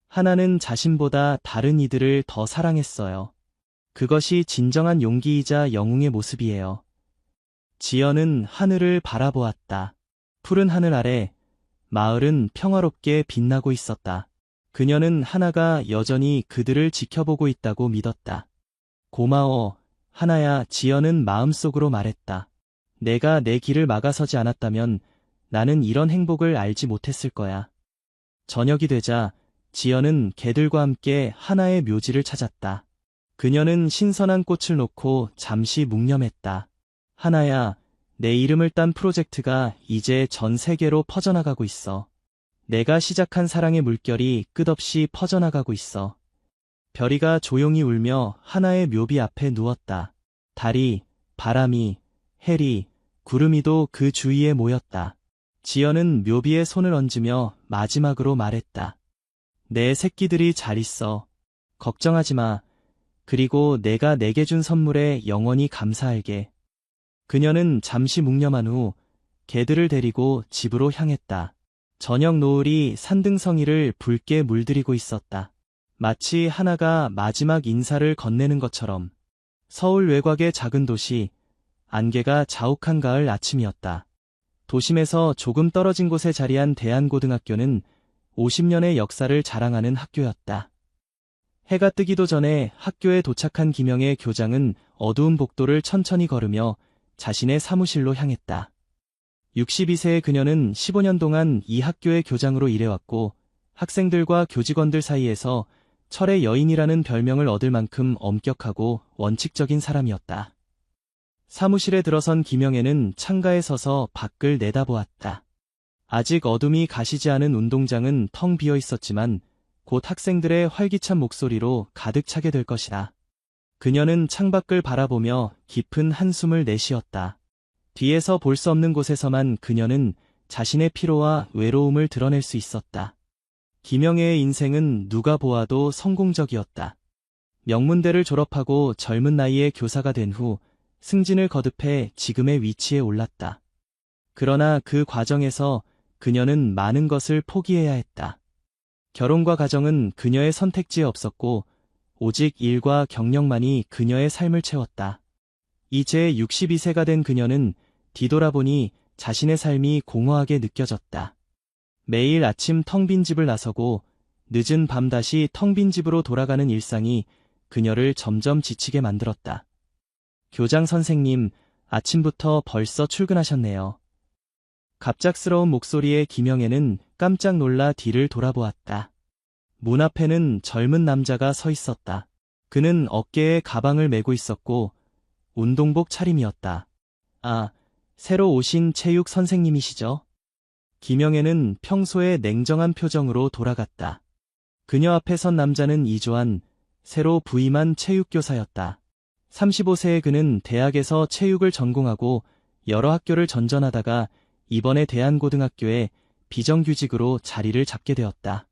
하나는 자신보다 다른 이들을 더 사랑했어요. 그것이 진정한 용기이자 영웅의 모습이에요. 지연은 하늘을 바라보았다. 푸른 하늘 아래 마을은 평화롭게 빛나고 있었다. 그녀는 하나가 여전히 그들을 지켜보고 있다고 믿었다. 고마워, 하나야. 지연은 마음속으로 말했다. 내가 내 길을 막아서지 않았다면 나는 이런 행복을 알지 못했을 거야. 저녁이 되자 지연은 개들과 함께 하나의 묘지를 찾았다. 그녀는 신선한 꽃을 놓고 잠시 묵념했다. 하나야, 내 이름을 딴 프로젝트가 이제 전 세계로 퍼져나가고 있어. 내가 시작한 사랑의 물결이 끝없이 퍼져나가고 있어. 별이가 조용히 울며 하나의 묘비 앞에 누웠다. 달이, 바람이, 해리, 구름이도 그 주위에 모였다. 지연은 묘비에 손을 얹으며 마지막으로 말했다. 내 새끼들이 잘 있어. 걱정하지 마. 그리고 내가 내게 준 선물에 영원히 감사할게. 그녀는 잠시 묵념한 후 개들을 데리고 집으로 향했다. 저녁 노을이 산등성이를 붉게 물들이고 있었다. 마치 하나가 마지막 인사를 건네는 것처럼. 서울 외곽의 작은 도시, 안개가 자욱한 가을 아침이었다. 도심에서 조금 떨어진 곳에 자리한 대한고등학교는 50년의 역사를 자랑하는 학교였다. 해가 뜨기도 전에 학교에 도착한 김영의 교장은 어두운 복도를 천천히 걸으며 자신의 사무실로 향했다. 62세의 그녀는 15년 동안 이 학교의 교장으로 일해왔고 학생들과 교직원들 사이에서 철의 여인이라는 별명을 얻을 만큼 엄격하고 원칙적인 사람이었다. 사무실에 들어선 김영애는 창가에 서서 밖을 내다보았다. 아직 어둠이 가시지 않은 운동장은 텅 비어 있었지만 곧 학생들의 활기찬 목소리로 가득 차게 될 것이다. 그녀는 창밖을 바라보며 깊은 한숨을 내쉬었다. 뒤에서 볼 수 없는 곳에서만 그녀는 자신의 피로와 외로움을 드러낼 수 있었다. 김영애의 인생은 누가 보아도 성공적이었다. 명문대를 졸업하고 젊은 나이에 교사가 된 후 승진을 거듭해 지금의 위치에 올랐다. 그러나 그 과정에서 그녀는 많은 것을 포기해야 했다. 결혼과 가정은 그녀의 선택지에 없었고 오직 일과 경력만이 그녀의 삶을 채웠다. 이제 62세가 된 그녀는 뒤돌아보니 자신의 삶이 공허하게 느껴졌다. 매일 아침 텅 빈 집을 나서고 늦은 밤 다시 텅 빈 집으로 돌아가는 일상이 그녀를 점점 지치게 만들었다. 교장 선생님, 아침부터 벌써 출근하셨네요. 갑작스러운 목소리에 김영애는 깜짝 놀라 뒤를 돌아보았다. 문 앞에는 젊은 남자가 서 있었다. 그는 어깨에 가방을 메고 있었고 운동복 차림이었다. 아, 새로 오신 체육 선생님이시죠? 김영애는 평소의 냉정한 표정으로 돌아갔다. 그녀 앞에 선 남자는 이조한, 새로 부임한 체육교사였다. 35세의 그는 대학에서 체육을 전공하고 여러 학교를 전전하다가 이번에 대한고등학교에 비정규직으로 자리를 잡게 되었다.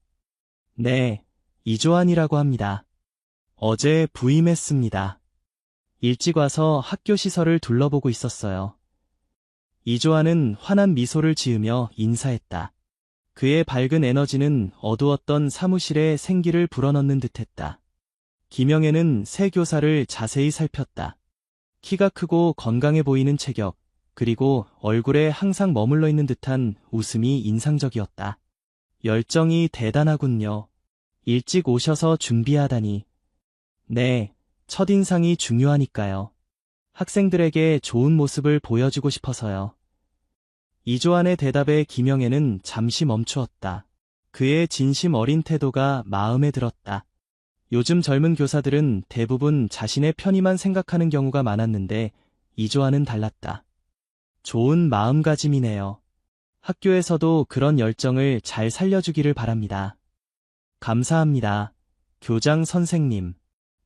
네, 이조한이라고 합니다. 어제 부임했습니다. 일찍 와서 학교 시설을 둘러보고 있었어요. 이조한은 환한 미소를 지으며 인사했다. 그의 밝은 에너지는 어두웠던 사무실에 생기를 불어넣는 듯했다. 김영애는 새 교사를 자세히 살폈다. 키가 크고 건강해 보이는 체격, 그리고 얼굴에 항상 머물러 있는 듯한 웃음이 인상적이었다. 열정이 대단하군요. 일찍 오셔서 준비하다니. 네, 첫인상이 중요하니까요. 학생들에게 좋은 모습을 보여주고 싶어서요. 이조한의 대답에 김영애는 잠시 멈추었다. 그의 진심 어린 태도가 마음에 들었다. 요즘 젊은 교사들은 대부분 자신의 편의만 생각하는 경우가 많았는데 이조한은 달랐다. 좋은 마음가짐이네요. 학교에서도 그런 열정을 잘 살려주기를 바랍니다. 감사합니다. 교장 선생님.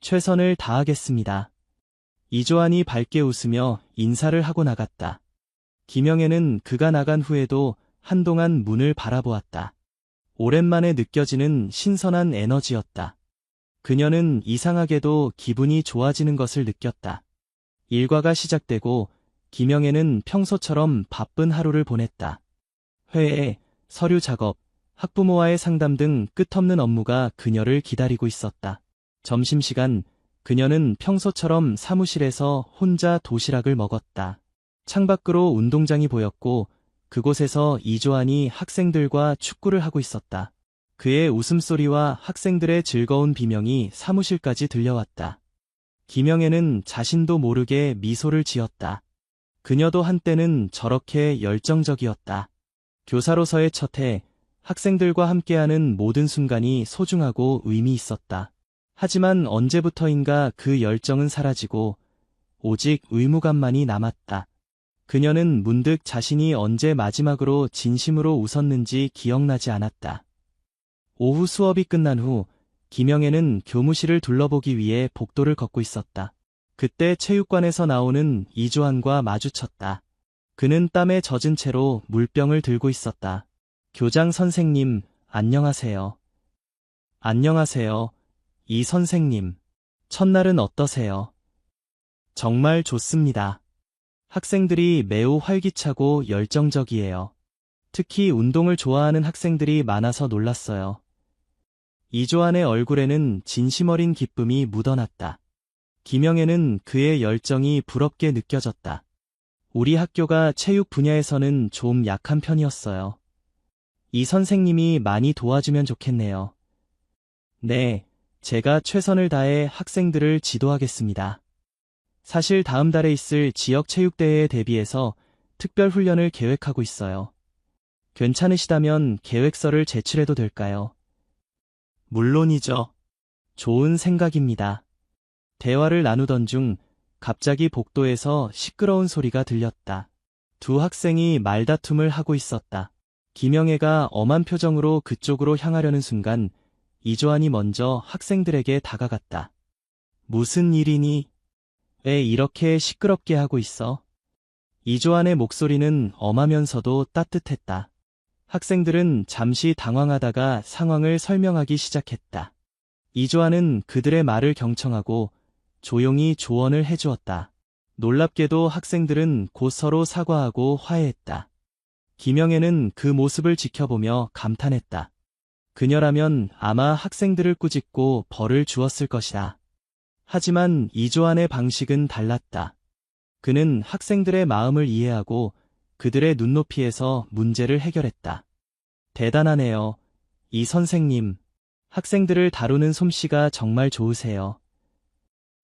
최선을 다하겠습니다. 이조한이 밝게 웃으며 인사를 하고 나갔다. 김영애는 그가 나간 후에도 한동안 문을 바라보았다. 오랜만에 느껴지는 신선한 에너지였다. 그녀는 이상하게도 기분이 좋아지는 것을 느꼈다. 일과가 시작되고 김영애는 평소처럼 바쁜 하루를 보냈다. 회의, 서류 작업, 학부모와의 상담 등 끝없는 업무가 그녀를 기다리고 있었다. 점심시간, 그녀는 평소처럼 사무실에서 혼자 도시락을 먹었다. 창밖으로 운동장이 보였고 그곳에서 이조한이 학생들과 축구를 하고 있었다. 그의 웃음소리와 학생들의 즐거운 비명이 사무실까지 들려왔다. 김영애는 자신도 모르게 미소를 지었다. 그녀도 한때는 저렇게 열정적이었다. 교사로서의 첫 해, 학생들과 함께하는 모든 순간이 소중하고 의미 있었다. 하지만 언제부터인가 그 열정은 사라지고 오직 의무감만이 남았다. 그녀는 문득 자신이 언제 마지막으로 진심으로 웃었는지 기억나지 않았다. 오후 수업이 끝난 후 김영애는 교무실을 둘러보기 위해 복도를 걷고 있었다. 그때 체육관에서 나오는 이조한과 마주쳤다. 그는 땀에 젖은 채로 물병을 들고 있었다. 교장 선생님, 안녕하세요. 안녕하세요. 이 선생님. 첫날은 어떠세요? 정말 좋습니다. 학생들이 매우 활기차고 열정적이에요. 특히 운동을 좋아하는 학생들이 많아서 놀랐어요. 이조안의 얼굴에는 진심 어린 기쁨이 묻어났다. 김영애는 그의 열정이 부럽게 느껴졌다. 우리 학교가 체육 분야에서는 좀 약한 편이었어요. 이 선생님이 많이 도와주면 좋겠네요. 네, 제가 최선을 다해 학생들을 지도하겠습니다. 사실 다음 달에 있을 지역 체육대회에 대비해서 특별 훈련을 계획하고 있어요. 괜찮으시다면 계획서를 제출해도 될까요? 물론이죠. 좋은 생각입니다. 대화를 나누던 중 갑자기 복도에서 시끄러운 소리가 들렸다. 두 학생이 말다툼을 하고 있었다. 김영애가 엄한 표정으로 그쪽으로 향하려는 순간 이조안이 먼저 학생들에게 다가갔다. 무슨 일이니? 왜 이렇게 시끄럽게 하고 있어? 이조안의 목소리는 엄하면서도 따뜻했다. 학생들은 잠시 당황하다가 상황을 설명하기 시작했다. 이조안은 그들의 말을 경청하고 조용히 조언을 해주었다. 놀랍게도 학생들은 곧 서로 사과하고 화해했다. 김영애는 그 모습을 지켜보며 감탄했다. 그녀라면 아마 학생들을 꾸짖고 벌을 주었을 것이다. 하지만 이조안의 방식은 달랐다. 그는 학생들의 마음을 이해하고 그들의 눈높이에서 문제를 해결했다. 대단하네요. 이 선생님. 학생들을 다루는 솜씨가 정말 좋으세요.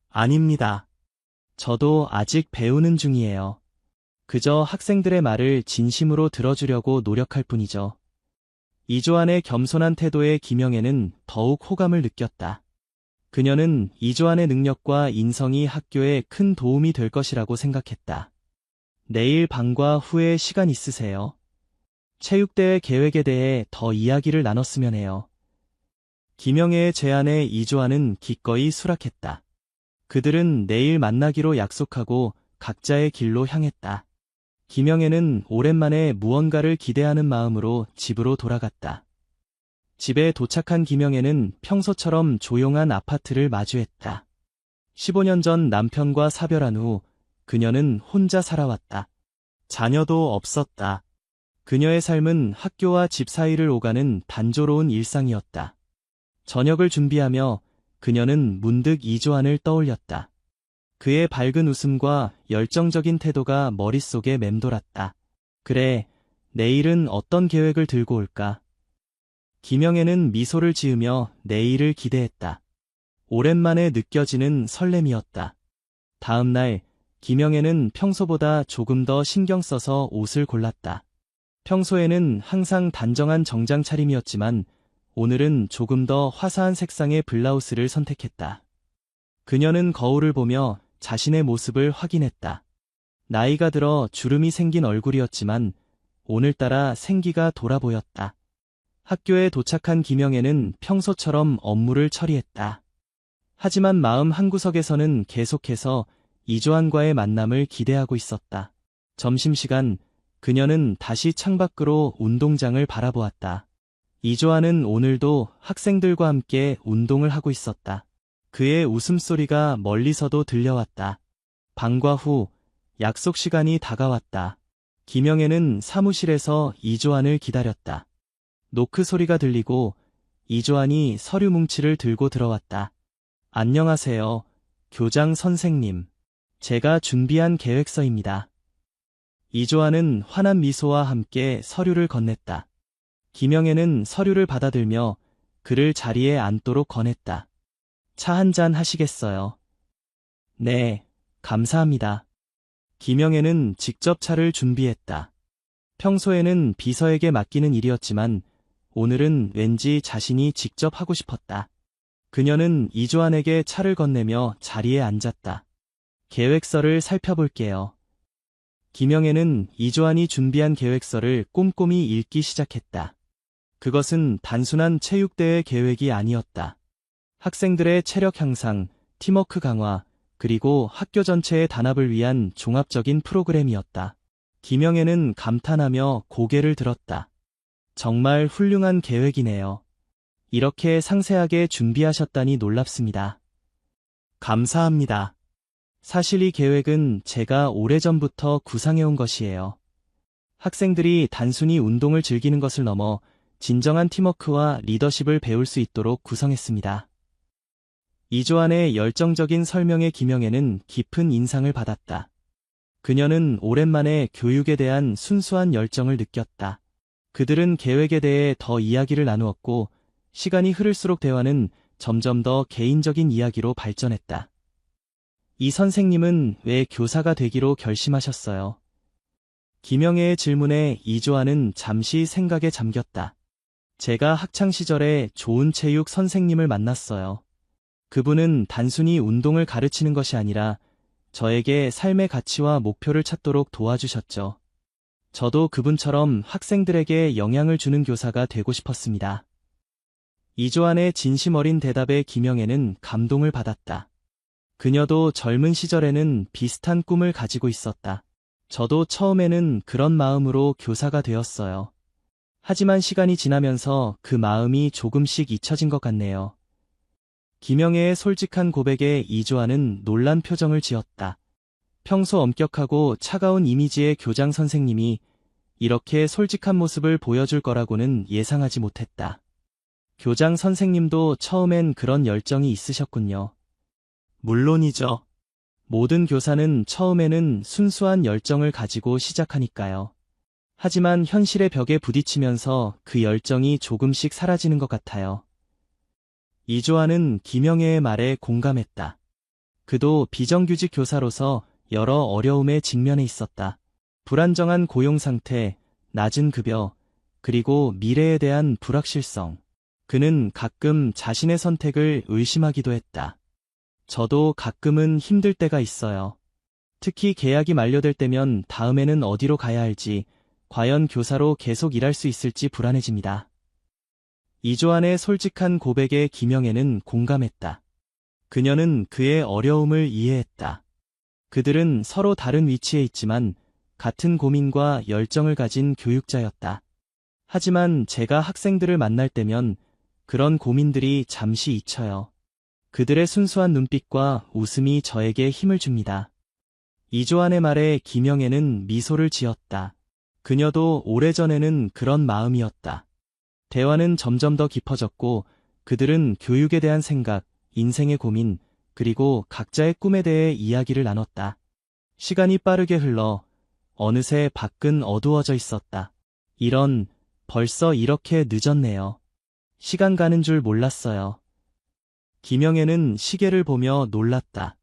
아닙니다. 저도 아직 배우는 중이에요. 그저 학생들의 말을 진심으로 들어주려고 노력할 뿐이죠. 이조안의 겸손한 태도에 김영애는 더욱 호감을 느꼈다. 그녀는 이조안의 능력과 인성이 학교에 큰 도움이 될 것이라고 생각했다. 내일 방과 후에 시간 있으세요? 체육대회 계획에 대해 더 이야기를 나눴으면 해요. 김영애의 제안에 이조안은 기꺼이 수락했다. 그들은 내일 만나기로 약속하고 각자의 길로 향했다. 김영애는 오랜만에 무언가를 기대하는 마음으로 집으로 돌아갔다. 집에 도착한 김영애는 평소처럼 조용한 아파트를 마주했다. 15년 전 남편과 사별한 후 그녀는 혼자 살아왔다. 자녀도 없었다. 그녀의 삶은 학교와 집 사이를 오가는 단조로운 일상이었다. 저녁을 준비하며 그녀는 문득 이조안을 떠올렸다. 그의 밝은 웃음과 열정적인 태도가 머릿속에 맴돌았다. 그래, 내일은 어떤 계획을 들고 올까? 김영애는 미소를 지으며 내일을 기대했다. 오랜만에 느껴지는 설렘이었다. 다음 날, 김영애는 평소보다 조금 더 신경 써서 옷을 골랐다. 평소에는 항상 단정한 정장 차림이었지만 오늘은 조금 더 화사한 색상의 블라우스를 선택했다. 그녀는 거울을 보며 자신의 모습을 확인했다. 나이가 들어 주름이 생긴 얼굴이었지만 오늘따라 생기가 돌아 보였다. 학교에 도착한 김영애는 평소처럼 업무를 처리했다. 하지만 마음 한구석에서는 계속해서 이조안과의 만남을 기대하고 있었다. 점심시간, 그녀는 다시 창밖으로 운동장을 바라보았다. 이조안은 오늘도 학생들과 함께 운동을 하고 있었다. 그의 웃음소리가 멀리서도 들려왔다. 방과 후 약속 시간이 다가왔다. 김영애는 사무실에서 이조안을 기다렸다. 노크 소리가 들리고 이조안이 서류 뭉치를 들고 들어왔다. 안녕하세요, 교장 선생님. 제가 준비한 계획서입니다. 이조안은 환한 미소와 함께 서류를 건넸다. 김영애는 서류를 받아들며 그를 자리에 앉도록 권했다. 차 한 잔 하시겠어요? 네, 감사합니다. 김영애는 직접 차를 준비했다. 평소에는 비서에게 맡기는 일이었지만 오늘은 왠지 자신이 직접 하고 싶었다. 그녀는 이조안에게 차를 건네며 자리에 앉았다. 계획서를 살펴볼게요. 김영애는 이조안이 준비한 계획서를 꼼꼼히 읽기 시작했다. 그것은 단순한 체육대회 계획이 아니었다. 학생들의 체력 향상, 팀워크 강화, 그리고 학교 전체의 단합을 위한 종합적인 프로그램이었다. 김영애는 감탄하며 고개를 들었다. 정말 훌륭한 계획이네요. 이렇게 상세하게 준비하셨다니 놀랍습니다. 감사합니다. 사실 이 계획은 제가 오래전부터 구상해온 것이에요. 학생들이 단순히 운동을 즐기는 것을 넘어 진정한 팀워크와 리더십을 배울 수 있도록 구성했습니다. 이조안의 열정적인 설명에 김영애는 깊은 인상을 받았다. 그녀는 오랜만에 교육에 대한 순수한 열정을 느꼈다. 그들은 계획에 대해 더 이야기를 나누었고, 시간이 흐를수록 대화는 점점 더 개인적인 이야기로 발전했다. 이 선생님은 왜 교사가 되기로 결심하셨어요? 김영애의 질문에 이조아는 잠시 생각에 잠겼다. 제가 학창시절에 좋은 체육 선생님을 만났어요. 그분은 단순히 운동을 가르치는 것이 아니라 저에게 삶의 가치와 목표를 찾도록 도와주셨죠. 저도 그분처럼 학생들에게 영향을 주는 교사가 되고 싶었습니다. 이조안의 진심 어린 대답에 김영애는 감동을 받았다. 그녀도 젊은 시절에는 비슷한 꿈을 가지고 있었다. 저도 처음에는 그런 마음으로 교사가 되었어요. 하지만 시간이 지나면서 그 마음이 조금씩 잊혀진 것 같네요. 김영애의 솔직한 고백에 이조아는 놀란 표정을 지었다. 평소 엄격하고 차가운 이미지의 교장 선생님이 이렇게 솔직한 모습을 보여줄 거라고는 예상하지 못했다. 교장 선생님도 처음엔 그런 열정이 있으셨군요. 물론이죠. 모든 교사는 처음에는 순수한 열정을 가지고 시작하니까요. 하지만 현실의 벽에 부딪히면서 그 열정이 조금씩 사라지는 것 같아요. 이조아는 김영애의 말에 공감했다. 그도 비정규직 교사로서 여러 어려움에 직면해 있었다. 불안정한 고용 상태, 낮은 급여, 그리고 미래에 대한 불확실성. 그는 가끔 자신의 선택을 의심하기도 했다. 저도 가끔은 힘들 때가 있어요. 특히 계약이 만료될 때면 다음에는 어디로 가야 할지, 과연 교사로 계속 일할 수 있을지 불안해집니다. 이조안의 솔직한 고백에 김영애는 공감했다. 그녀는 그의 어려움을 이해했다. 그들은 서로 다른 위치에 있지만 같은 고민과 열정을 가진 교육자였다. 하지만 제가 학생들을 만날 때면 그런 고민들이 잠시 잊혀요. 그들의 순수한 눈빛과 웃음이 저에게 힘을 줍니다. 이조안의 말에 김영애는 미소를 지었다. 그녀도 오래전에는 그런 마음이었다. 대화는 점점 더 깊어졌고 그들은 교육에 대한 생각, 인생의 고민, 그리고 각자의 꿈에 대해 이야기를 나눴다. 시간이 빠르게 흘러 어느새 밖은 어두워져 있었다. 벌써 이렇게 늦었네요. 시간 가는 줄 몰랐어요. 김영애는 시계를 보며 놀랐다.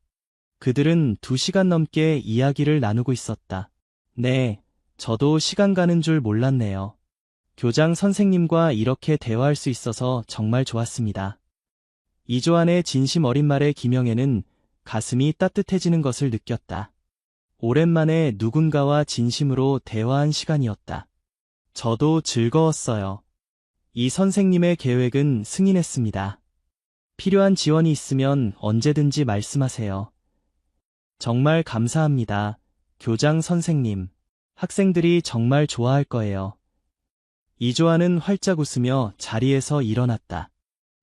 그들은 2시간 넘게 이야기를 나누고 있었다. 네, 저도 시간 가는 줄 몰랐네요. 교장 선생님과 이렇게 대화할 수 있어서 정말 좋았습니다. 이조안의 진심 어린 말에 김영애는 가슴이 따뜻해지는 것을 느꼈다. 오랜만에 누군가와 진심으로 대화한 시간이었다. 저도 즐거웠어요. 이 선생님의 계획은 승인했습니다. 필요한 지원이 있으면 언제든지 말씀하세요. 정말 감사합니다. 교장 선생님. 학생들이 정말 좋아할 거예요. 이조아는 활짝 웃으며 자리에서 일어났다.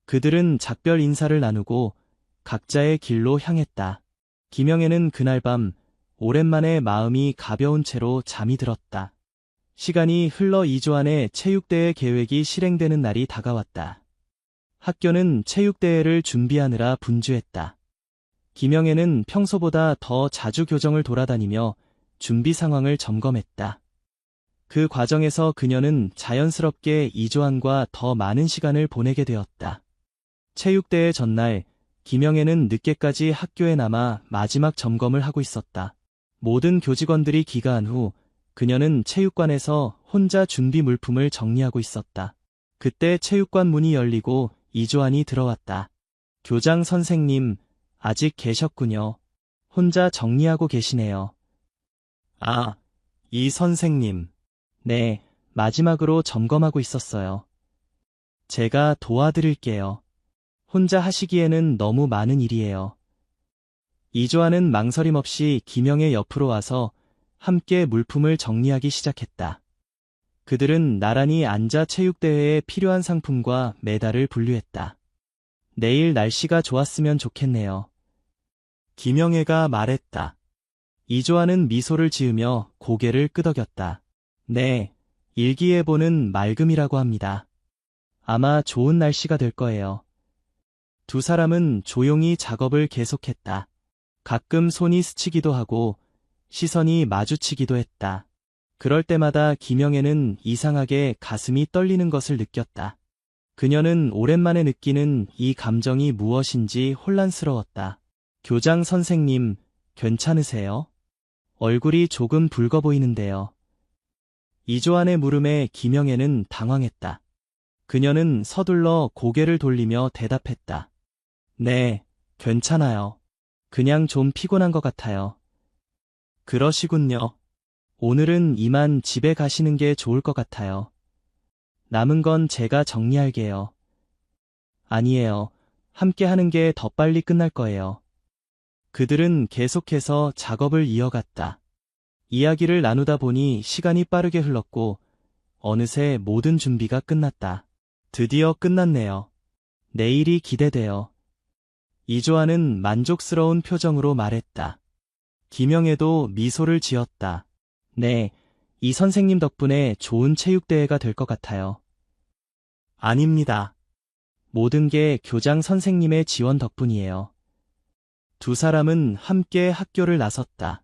그들은 작별 인사를 나누고 각자의 길로 향했다. 김영애는 그날 밤 오랜만에 마음이 가벼운 채로 잠이 들었다. 시간이 흘러 이조안의 체육대회 계획이 실행되는 날이 다가왔다. 학교는 체육대회를 준비하느라 분주했다. 김영애는 평소보다 더 자주 교정을 돌아다니며 준비 상황을 점검했다. 그 과정에서 그녀는 자연스럽게 이조안과 더 많은 시간을 보내게 되었다. 체육대회 전날, 김영애는 늦게까지 학교에 남아 마지막 점검을 하고 있었다. 모든 교직원들이 귀가한 후 그녀는 체육관에서 혼자 준비 물품을 정리하고 있었다. 그때 체육관 문이 열리고 이조안이 들어왔다. 교장 선생님, 아직 계셨군요. 혼자 정리하고 계시네요. 아, 이 선생님. 네, 마지막으로 점검하고 있었어요. 제가 도와드릴게요. 혼자 하시기에는 너무 많은 일이에요. 이조아는 망설임 없이 김영애 옆으로 와서 함께 물품을 정리하기 시작했다. 그들은 나란히 앉아 체육대회에 필요한 상품과 메달을 분류했다. 내일 날씨가 좋았으면 좋겠네요. 김영애가 말했다. 이조아는 미소를 지으며 고개를 끄덕였다. 네, 일기예보는 맑음이라고 합니다. 아마 좋은 날씨가 될 거예요. 두 사람은 조용히 작업을 계속했다. 가끔 손이 스치기도 하고 시선이 마주치기도 했다. 그럴 때마다 김영애는 이상하게 가슴이 떨리는 것을 느꼈다. 그녀는 오랜만에 느끼는 이 감정이 무엇인지 혼란스러웠다. 교장 선생님, 괜찮으세요? 얼굴이 조금 붉어 보이는데요. 이조안의 물음에 김영애는 당황했다. 그녀는 서둘러 고개를 돌리며 대답했다. 네, 괜찮아요. 그냥 좀 피곤한 것 같아요. 그러시군요. 오늘은 이만 집에 가시는 게 좋을 것 같아요. 남은 건 제가 정리할게요. 아니에요. 함께 하는 게 더 빨리 끝날 거예요. 그들은 계속해서 작업을 이어갔다. 이야기를 나누다 보니 시간이 빠르게 흘렀고 어느새 모든 준비가 끝났다. 드디어 끝났네요. 내일이 기대돼요. 이조아는 만족스러운 표정으로 말했다. 김영애도 미소를 지었다. 네, 이 선생님 덕분에 좋은 체육대회가 될 것 같아요. 아닙니다. 모든 게 교장 선생님의 지원 덕분이에요. 두 사람은 함께 학교를 나섰다.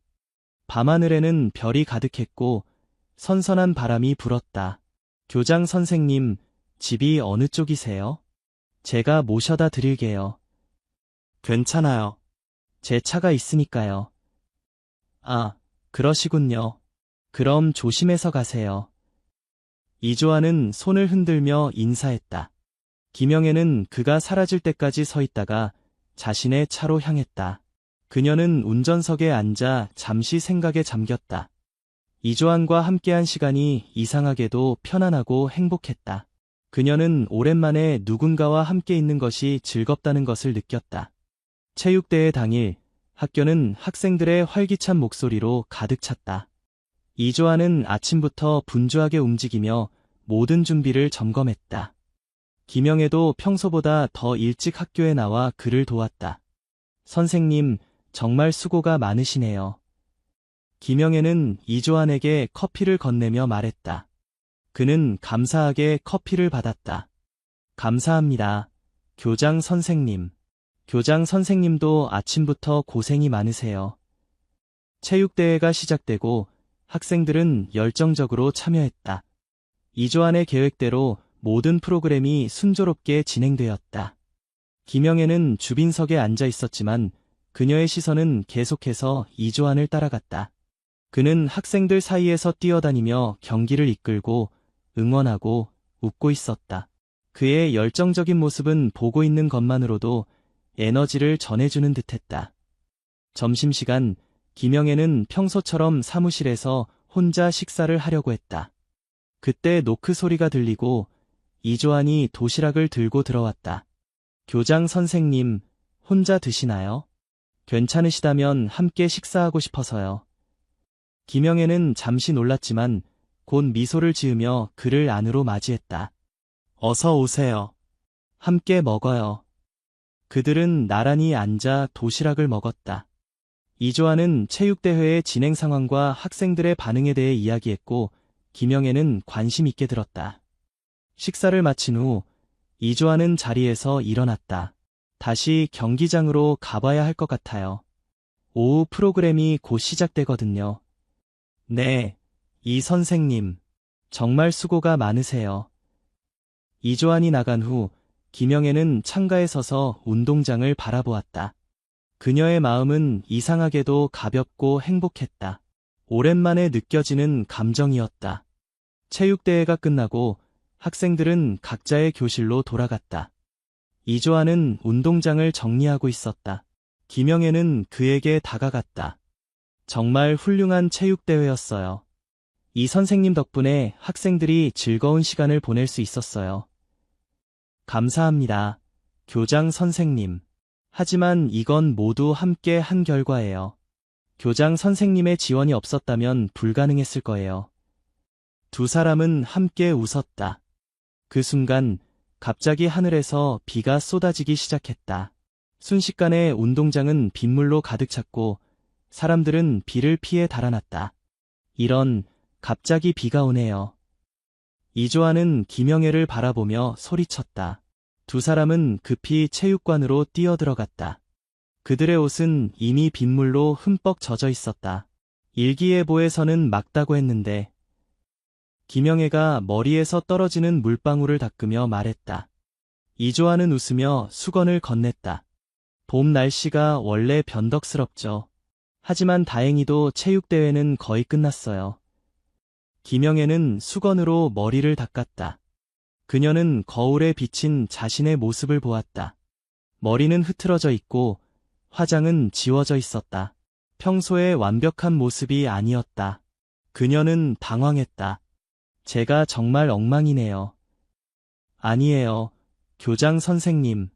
밤하늘에는 별이 가득했고 선선한 바람이 불었다. 교장 선생님, 집이 어느 쪽이세요? 제가 모셔다 드릴게요. 괜찮아요. 제 차가 있으니까요. 아, 그러시군요. 그럼 조심해서 가세요. 이조아는 손을 흔들며 인사했다. 김영애는 그가 사라질 때까지 서 있다가 자신의 차로 향했다. 그녀는 운전석에 앉아 잠시 생각에 잠겼다. 이조안과 함께한 시간이 이상하게도 편안하고 행복했다. 그녀는 오랜만에 누군가와 함께 있는 것이 즐겁다는 것을 느꼈다. 체육대회 당일, 학교는 학생들의 활기찬 목소리로 가득 찼다. 이조아는 아침부터 분주하게 움직이며 모든 준비를 점검했다. 김영애도 평소보다 더 일찍 학교에 나와 그를 도왔다. 선생님, 정말 수고가 많으시네요. 김영애는 이조안에게 커피를 건네며 말했다. 그는 감사하게 커피를 받았다. 감사합니다. 교장 선생님. 교장 선생님도 아침부터 고생이 많으세요. 체육대회가 시작되고 학생들은 열정적으로 참여했다. 이조안의 계획대로 모든 프로그램이 순조롭게 진행되었다. 김영애는 주빈석에 앉아 있었지만 그녀의 시선은 계속해서 이조안을 따라갔다. 그는 학생들 사이에서 뛰어다니며 경기를 이끌고 응원하고 웃고 있었다. 그의 열정적인 모습은 보고 있는 것만으로도 에너지를 전해주는 듯했다. 점심시간, 김영애는 평소처럼 사무실에서 혼자 식사를 하려고 했다. 그때 노크 소리가 들리고 이조안이 도시락을 들고 들어왔다. 교장 선생님, 혼자 드시나요? 괜찮으시다면 함께 식사하고 싶어서요. 김영애는 잠시 놀랐지만 곧 미소를 지으며 그를 안으로 맞이했다. 어서 오세요. 함께 먹어요. 그들은 나란히 앉아 도시락을 먹었다. 이조아는 체육대회의 진행 상황과 학생들의 반응에 대해 이야기했고 김영애는 관심 있게 들었다. 식사를 마친 후 이조아는 자리에서 일어났다. 다시 경기장으로 가봐야 할 것 같아요. 오후 프로그램이 곧 시작되거든요. 네, 이 선생님. 정말 수고가 많으세요. 이조안이 나간 후 김영애는 창가에 서서 운동장을 바라보았다. 그녀의 마음은 이상하게도 가볍고 행복했다. 오랜만에 느껴지는 감정이었다. 체육대회가 끝나고 학생들은 각자의 교실로 돌아갔다. 이조아는 운동장을 정리하고 있었다. 김영애는 그에게 다가갔다. 정말 훌륭한 체육대회였어요. 이 선생님 덕분에 학생들이 즐거운 시간을 보낼 수 있었어요. 감사합니다. 교장 선생님. 하지만 이건 모두 함께 한 결과예요. 교장 선생님의 지원이 없었다면 불가능했을 거예요. 두 사람은 함께 웃었다. 그 순간 갑자기 하늘에서 비가 쏟아지기 시작했다. 순식간에 운동장은 빗물로 가득 찼고 사람들은 비를 피해 달아났다. 이런, 갑자기 비가 오네요. 이조아는 김영애를 바라보며 소리쳤다. 두 사람은 급히 체육관으로 뛰어들어갔다. 그들의 옷은 이미 빗물로 흠뻑 젖어 있었다. 일기예보에서는 막다고 했는데 김영애가 머리에서 떨어지는 물방울을 닦으며 말했다. 이조아는 웃으며 수건을 건넸다. 봄 날씨가 원래 변덕스럽죠. 하지만 다행히도 체육대회는 거의 끝났어요. 김영애는 수건으로 머리를 닦았다. 그녀는 거울에 비친 자신의 모습을 보았다. 머리는 흐트러져 있고 화장은 지워져 있었다. 평소의 완벽한 모습이 아니었다. 그녀는 당황했다. 제가 정말 엉망이네요. 아니에요, 교장 선생님.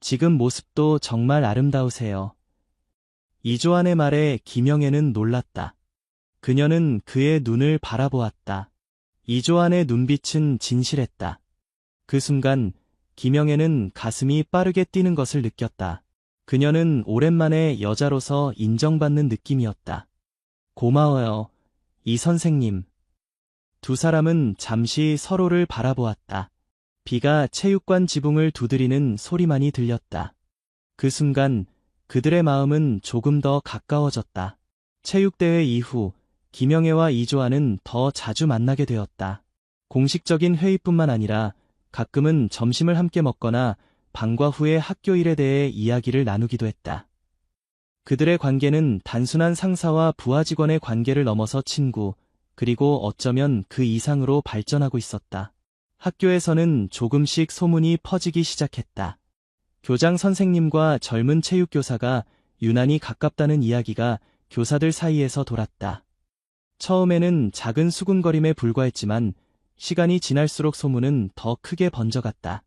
지금 모습도 정말 아름다우세요. 이조안의 말에 김영애는 놀랐다. 그녀는 그의 눈을 바라보았다. 이조안의 눈빛은 진실했다. 그 순간 김영애는 가슴이 빠르게 뛰는 것을 느꼈다. 그녀는 오랜만에 여자로서 인정받는 느낌이었다. 고마워요, 이 선생님. 두 사람은 잠시 서로를 바라보았다. 비가 체육관 지붕을 두드리는 소리만이 들렸다. 그 순간 그들의 마음은 조금 더 가까워졌다. 체육대회 이후 김영애와 이조아는 더 자주 만나게 되었다. 공식적인 회의뿐만 아니라 가끔은 점심을 함께 먹거나 방과 후에 학교 일에 대해 이야기를 나누기도 했다. 그들의 관계는 단순한 상사와 부하 직원의 관계를 넘어서 친구, 그리고 어쩌면 그 이상으로 발전하고 있었다. 학교에서는 조금씩 소문이 퍼지기 시작했다. 교장 선생님과 젊은 체육교사가 유난히 가깝다는 이야기가 교사들 사이에서 돌았다. 처음에는 작은 수군거림에 불과했지만 시간이 지날수록 소문은 더 크게 번져갔다.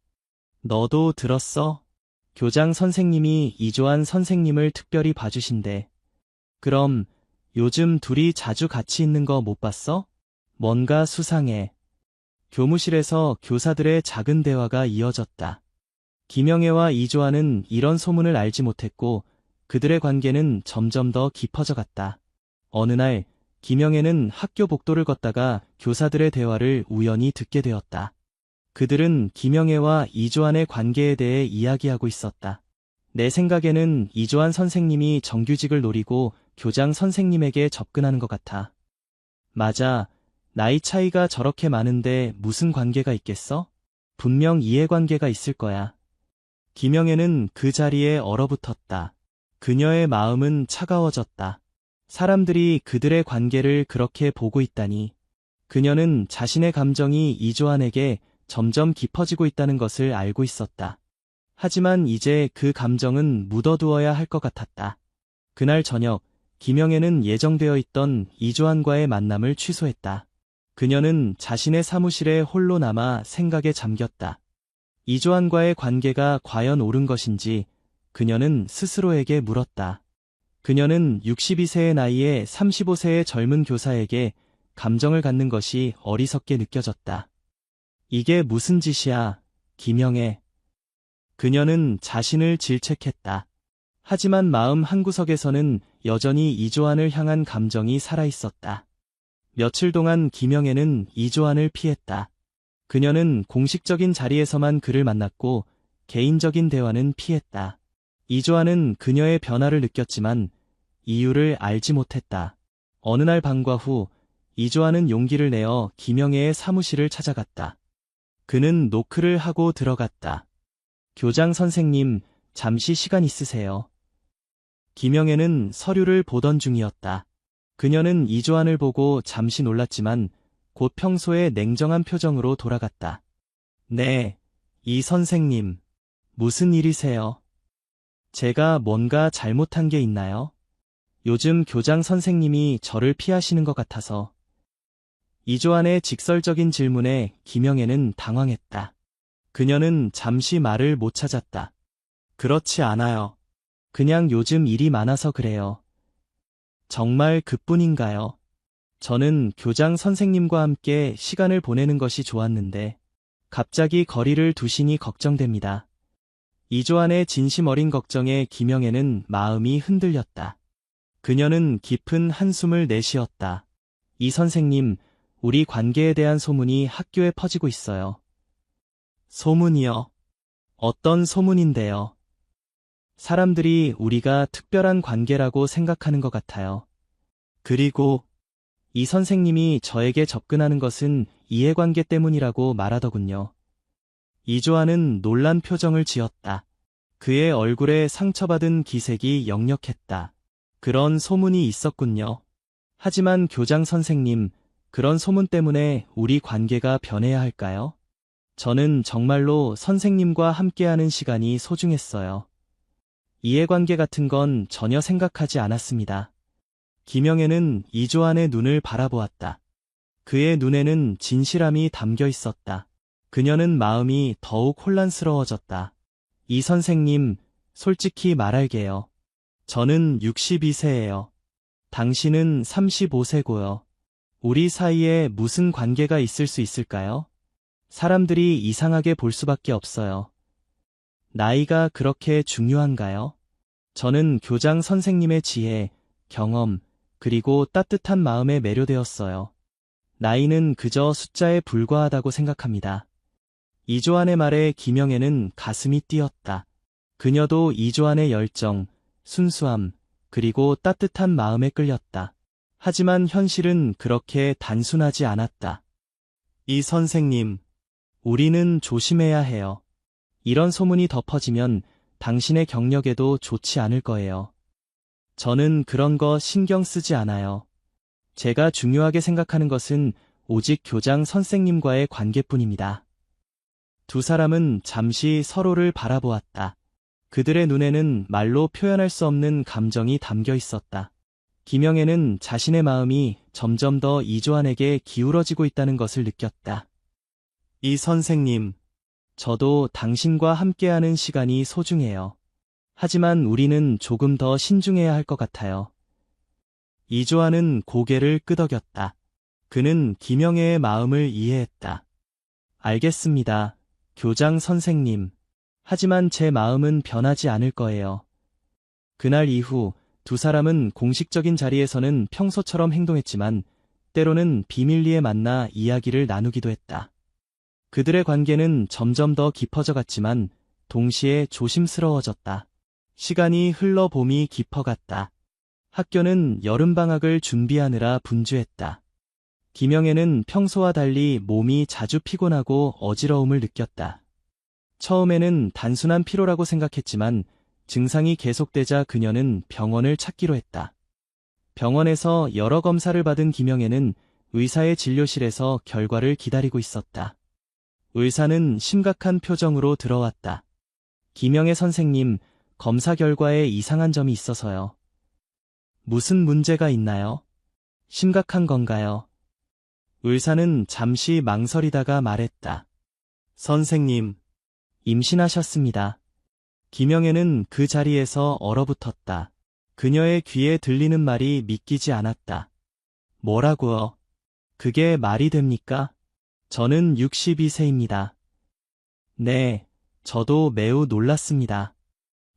너도 들었어? 교장 선생님이 이조안 선생님을 특별히 봐주신대. 그럼 요즘 둘이 자주 같이 있는 거 못 봤어? 뭔가 수상해. 교무실에서 교사들의 작은 대화가 이어졌다. 김영애와 이조아는 이런 소문을 알지 못했고 그들의 관계는 점점 더 깊어져 갔다. 어느 날 김영애는 학교 복도를 걷다가 교사들의 대화를 우연히 듣게 되었다. 그들은 김영애와 이조안의 관계에 대해 이야기하고 있었다. 내 생각에는 이조안 선생님이 정규직을 노리고 교장 선생님에게 접근하는 것 같아. 맞아. 나이 차이가 저렇게 많은데 무슨 관계가 있겠어? 분명 이해관계가 있을 거야. 김영애는 그 자리에 얼어붙었다. 그녀의 마음은 차가워졌다. 사람들이 그들의 관계를 그렇게 보고 있다니. 그녀는 자신의 감정이 이조안에게 점점 깊어지고 있다는 것을 알고 있었다. 하지만 이제 그 감정은 묻어두어야 할 것 같았다. 그날 저녁, 김영애는 예정되어 있던 이조안과의 만남을 취소했다. 그녀는 자신의 사무실에 홀로 남아 생각에 잠겼다. 이조안과의 관계가 과연 옳은 것인지 그녀는 스스로에게 물었다. 그녀는 62세의 나이에 35세의 젊은 교사에게 감정을 갖는 것이 어리석게 느껴졌다. 이게 무슨 짓이야, 김영애. 그녀는 자신을 질책했다. 하지만 마음 한구석에서는 여전히 이조안을 향한 감정이 살아있었다. 며칠 동안 김영애는 이조안을 피했다. 그녀는 공식적인 자리에서만 그를 만났고 개인적인 대화는 피했다. 이조안은 그녀의 변화를 느꼈지만 이유를 알지 못했다. 어느 날 방과 후 이조안은 용기를 내어 김영애의 사무실을 찾아갔다. 그는 노크를 하고 들어갔다. 교장 선생님, 잠시 시간 있으세요? 김영애는 서류를 보던 중이었다. 그녀는 이조안을 보고 잠시 놀랐지만 곧 평소의 냉정한 표정으로 돌아갔다. 네, 이 선생님. 무슨 일이세요? 제가 뭔가 잘못한 게 있나요? 요즘 교장 선생님이 저를 피하시는 것 같아서. 이조안의 직설적인 질문에 김영애는 당황했다. 그녀는 잠시 말을 못 찾았다. 그렇지 않아요. 그냥 요즘 일이 많아서 그래요. 정말 그뿐인가요? 저는 교장 선생님과 함께 시간을 보내는 것이 좋았는데 갑자기 거리를 두시니 걱정됩니다. 이조안의 진심 어린 걱정에 김영애는 마음이 흔들렸다. 그녀는 깊은 한숨을 내쉬었다. 이 선생님, 우리 관계에 대한 소문이 학교에 퍼지고 있어요. 소문이요? 어떤 소문인데요? 사람들이 우리가 특별한 관계라고 생각하는 것 같아요. 그리고 이 선생님이 저에게 접근하는 것은 이해관계 때문이라고 말하더군요. 이조아는 놀란 표정을 지었다. 그의 얼굴에 상처받은 기색이 역력했다. 그런 소문이 있었군요. 하지만 교장 선생님, 그런 소문 때문에 우리 관계가 변해야 할까요? 저는 정말로 선생님과 함께하는 시간이 소중했어요. 이해관계 같은 건 전혀 생각하지 않았습니다. 김영애는 이조안의 눈을 바라보았다. 그의 눈에는 진실함이 담겨 있었다. 그녀는 마음이 더욱 혼란스러워졌다. 이 선생님, 솔직히 말할게요. 저는 62세예요. 당신은 35세고요. 우리 사이에 무슨 관계가 있을 수 있을까요? 사람들이 이상하게 볼 수밖에 없어요. 나이가 그렇게 중요한가요? 저는 교장 선생님의 지혜, 경험, 그리고 따뜻한 마음에 매료되었어요. 나이는 그저 숫자에 불과하다고 생각합니다. 이조안의 말에 김영애는 가슴이 뛰었다. 그녀도 이조안의 열정, 순수함, 그리고 따뜻한 마음에 끌렸다. 하지만 현실은 그렇게 단순하지 않았다. 이 선생님, 우리는 조심해야 해요. 이런 소문이 덮어지면 당신의 경력에도 좋지 않을 거예요. 저는 그런 거 신경 쓰지 않아요. 제가 중요하게 생각하는 것은 오직 교장 선생님과의 관계뿐입니다. 두 사람은 잠시 서로를 바라보았다. 그들의 눈에는 말로 표현할 수 없는 감정이 담겨 있었다. 김영애는 자신의 마음이 점점 더 이조안에게 기울어지고 있다는 것을 느꼈다. 이 선생님, 저도 당신과 함께하는 시간이 소중해요. 하지만 우리는 조금 더 신중해야 할 것 같아요. 이조안은 고개를 끄덕였다. 그는 김영애의 마음을 이해했다. 알겠습니다, 교장 선생님. 하지만 제 마음은 변하지 않을 거예요. 그날 이후 두 사람은 공식적인 자리에서는 평소처럼 행동했지만 때로는 비밀리에 만나 이야기를 나누기도 했다. 그들의 관계는 점점 더 깊어져 갔지만 동시에 조심스러워졌다. 시간이 흘러 봄이 깊어갔다. 학교는 여름방학을 준비하느라 분주했다. 김영애는 평소와 달리 몸이 자주 피곤하고 어지러움을 느꼈다. 처음에는 단순한 피로라고 생각했지만 증상이 계속되자 그녀는 병원을 찾기로 했다. 병원에서 여러 검사를 받은 김영애는 의사의 진료실에서 결과를 기다리고 있었다. 의사는 심각한 표정으로 들어왔다. 김영애 선생님, 검사 결과에 이상한 점이 있어서요. 무슨 문제가 있나요? 심각한 건가요? 의사는 잠시 망설이다가 말했다. 선생님, 임신하셨습니다. 김영애는 그 자리에서 얼어붙었다. 그녀의 귀에 들리는 말이 믿기지 않았다. 뭐라고요? 그게 말이 됩니까? 저는 62세입니다. 네, 저도 매우 놀랐습니다.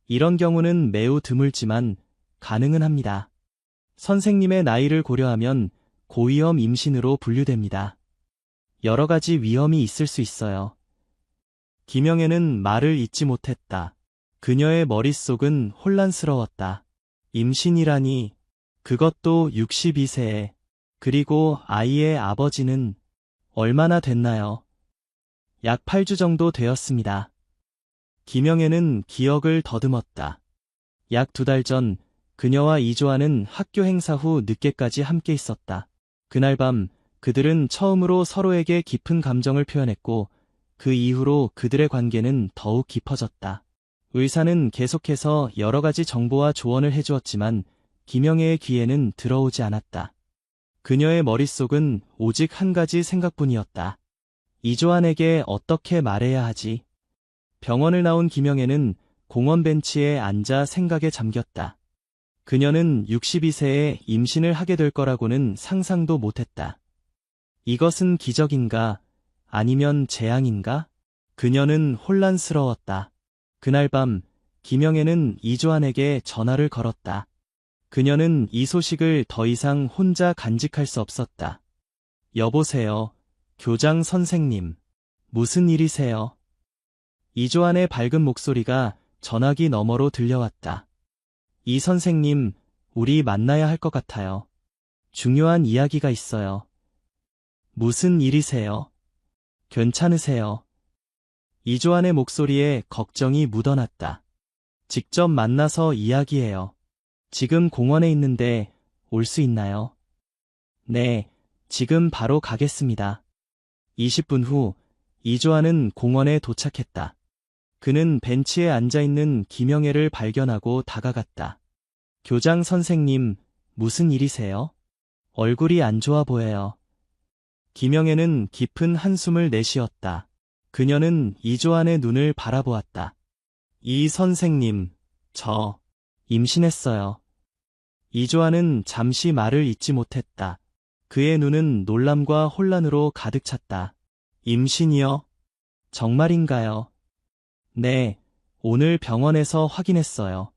이런 경우는 매우 드물지만 가능은 합니다. 선생님의 나이를 고려하면 고위험 임신으로 분류됩니다. 여러 가지 위험이 있을 수 있어요. 김영애는 말을 잇지 못했다. 그녀의 머릿속은 혼란스러웠다. 임신이라니, 그것도 62세에, 그리고 아이의 아버지는 얼마나 됐나요? 약 8주 정도 되었습니다. 김영애는 기억을 더듬었다. 약 2달 전 그녀와 이조아는 학교 행사 후 늦게까지 함께 있었다. 그날 밤 그들은 처음으로 서로에게 깊은 감정을 표현했고 그 이후로 그들의 관계는 더욱 깊어졌다. 의사는 계속해서 여러 가지 정보와 조언을 해주었지만 김영애의 귀에는 들어오지 않았다. 그녀의 머릿속은 오직 한 가지 생각뿐이었다. 이조안에게 어떻게 말해야 하지? 병원을 나온 김영애는 공원 벤치에 앉아 생각에 잠겼다. 그녀는 62세에 임신을 하게 될 거라고는 상상도 못했다. 이것은 기적인가? 아니면 재앙인가? 그녀는 혼란스러웠다. 그날 밤 김영애는 이조안에게 전화를 걸었다. 그녀는 이 소식을 더 이상 혼자 간직할 수 없었다. 여보세요, 교장 선생님. 무슨 일이세요? 이조안의 밝은 목소리가 전화기 너머로 들려왔다. 이 선생님, 우리 만나야 할 것 같아요. 중요한 이야기가 있어요. 무슨 일이세요? 괜찮으세요? 이조안의 목소리에 걱정이 묻어났다. 직접 만나서 이야기해요. 지금 공원에 있는데 올 수 있나요? 네, 지금 바로 가겠습니다. 20분 후 이조안은 공원에 도착했다. 그는 벤치에 앉아있는 김영애를 발견하고 다가갔다. 교장 선생님, 무슨 일이세요? 얼굴이 안 좋아 보여요. 김영애는 깊은 한숨을 내쉬었다. 그녀는 이조안의 눈을 바라보았다. 이 선생님, 저 임신했어요. 이조안은 잠시 말을 잇지 못했다. 그의 눈은 놀람과 혼란으로 가득 찼다. 임신이요? 정말인가요? 네, 오늘 병원에서 확인했어요.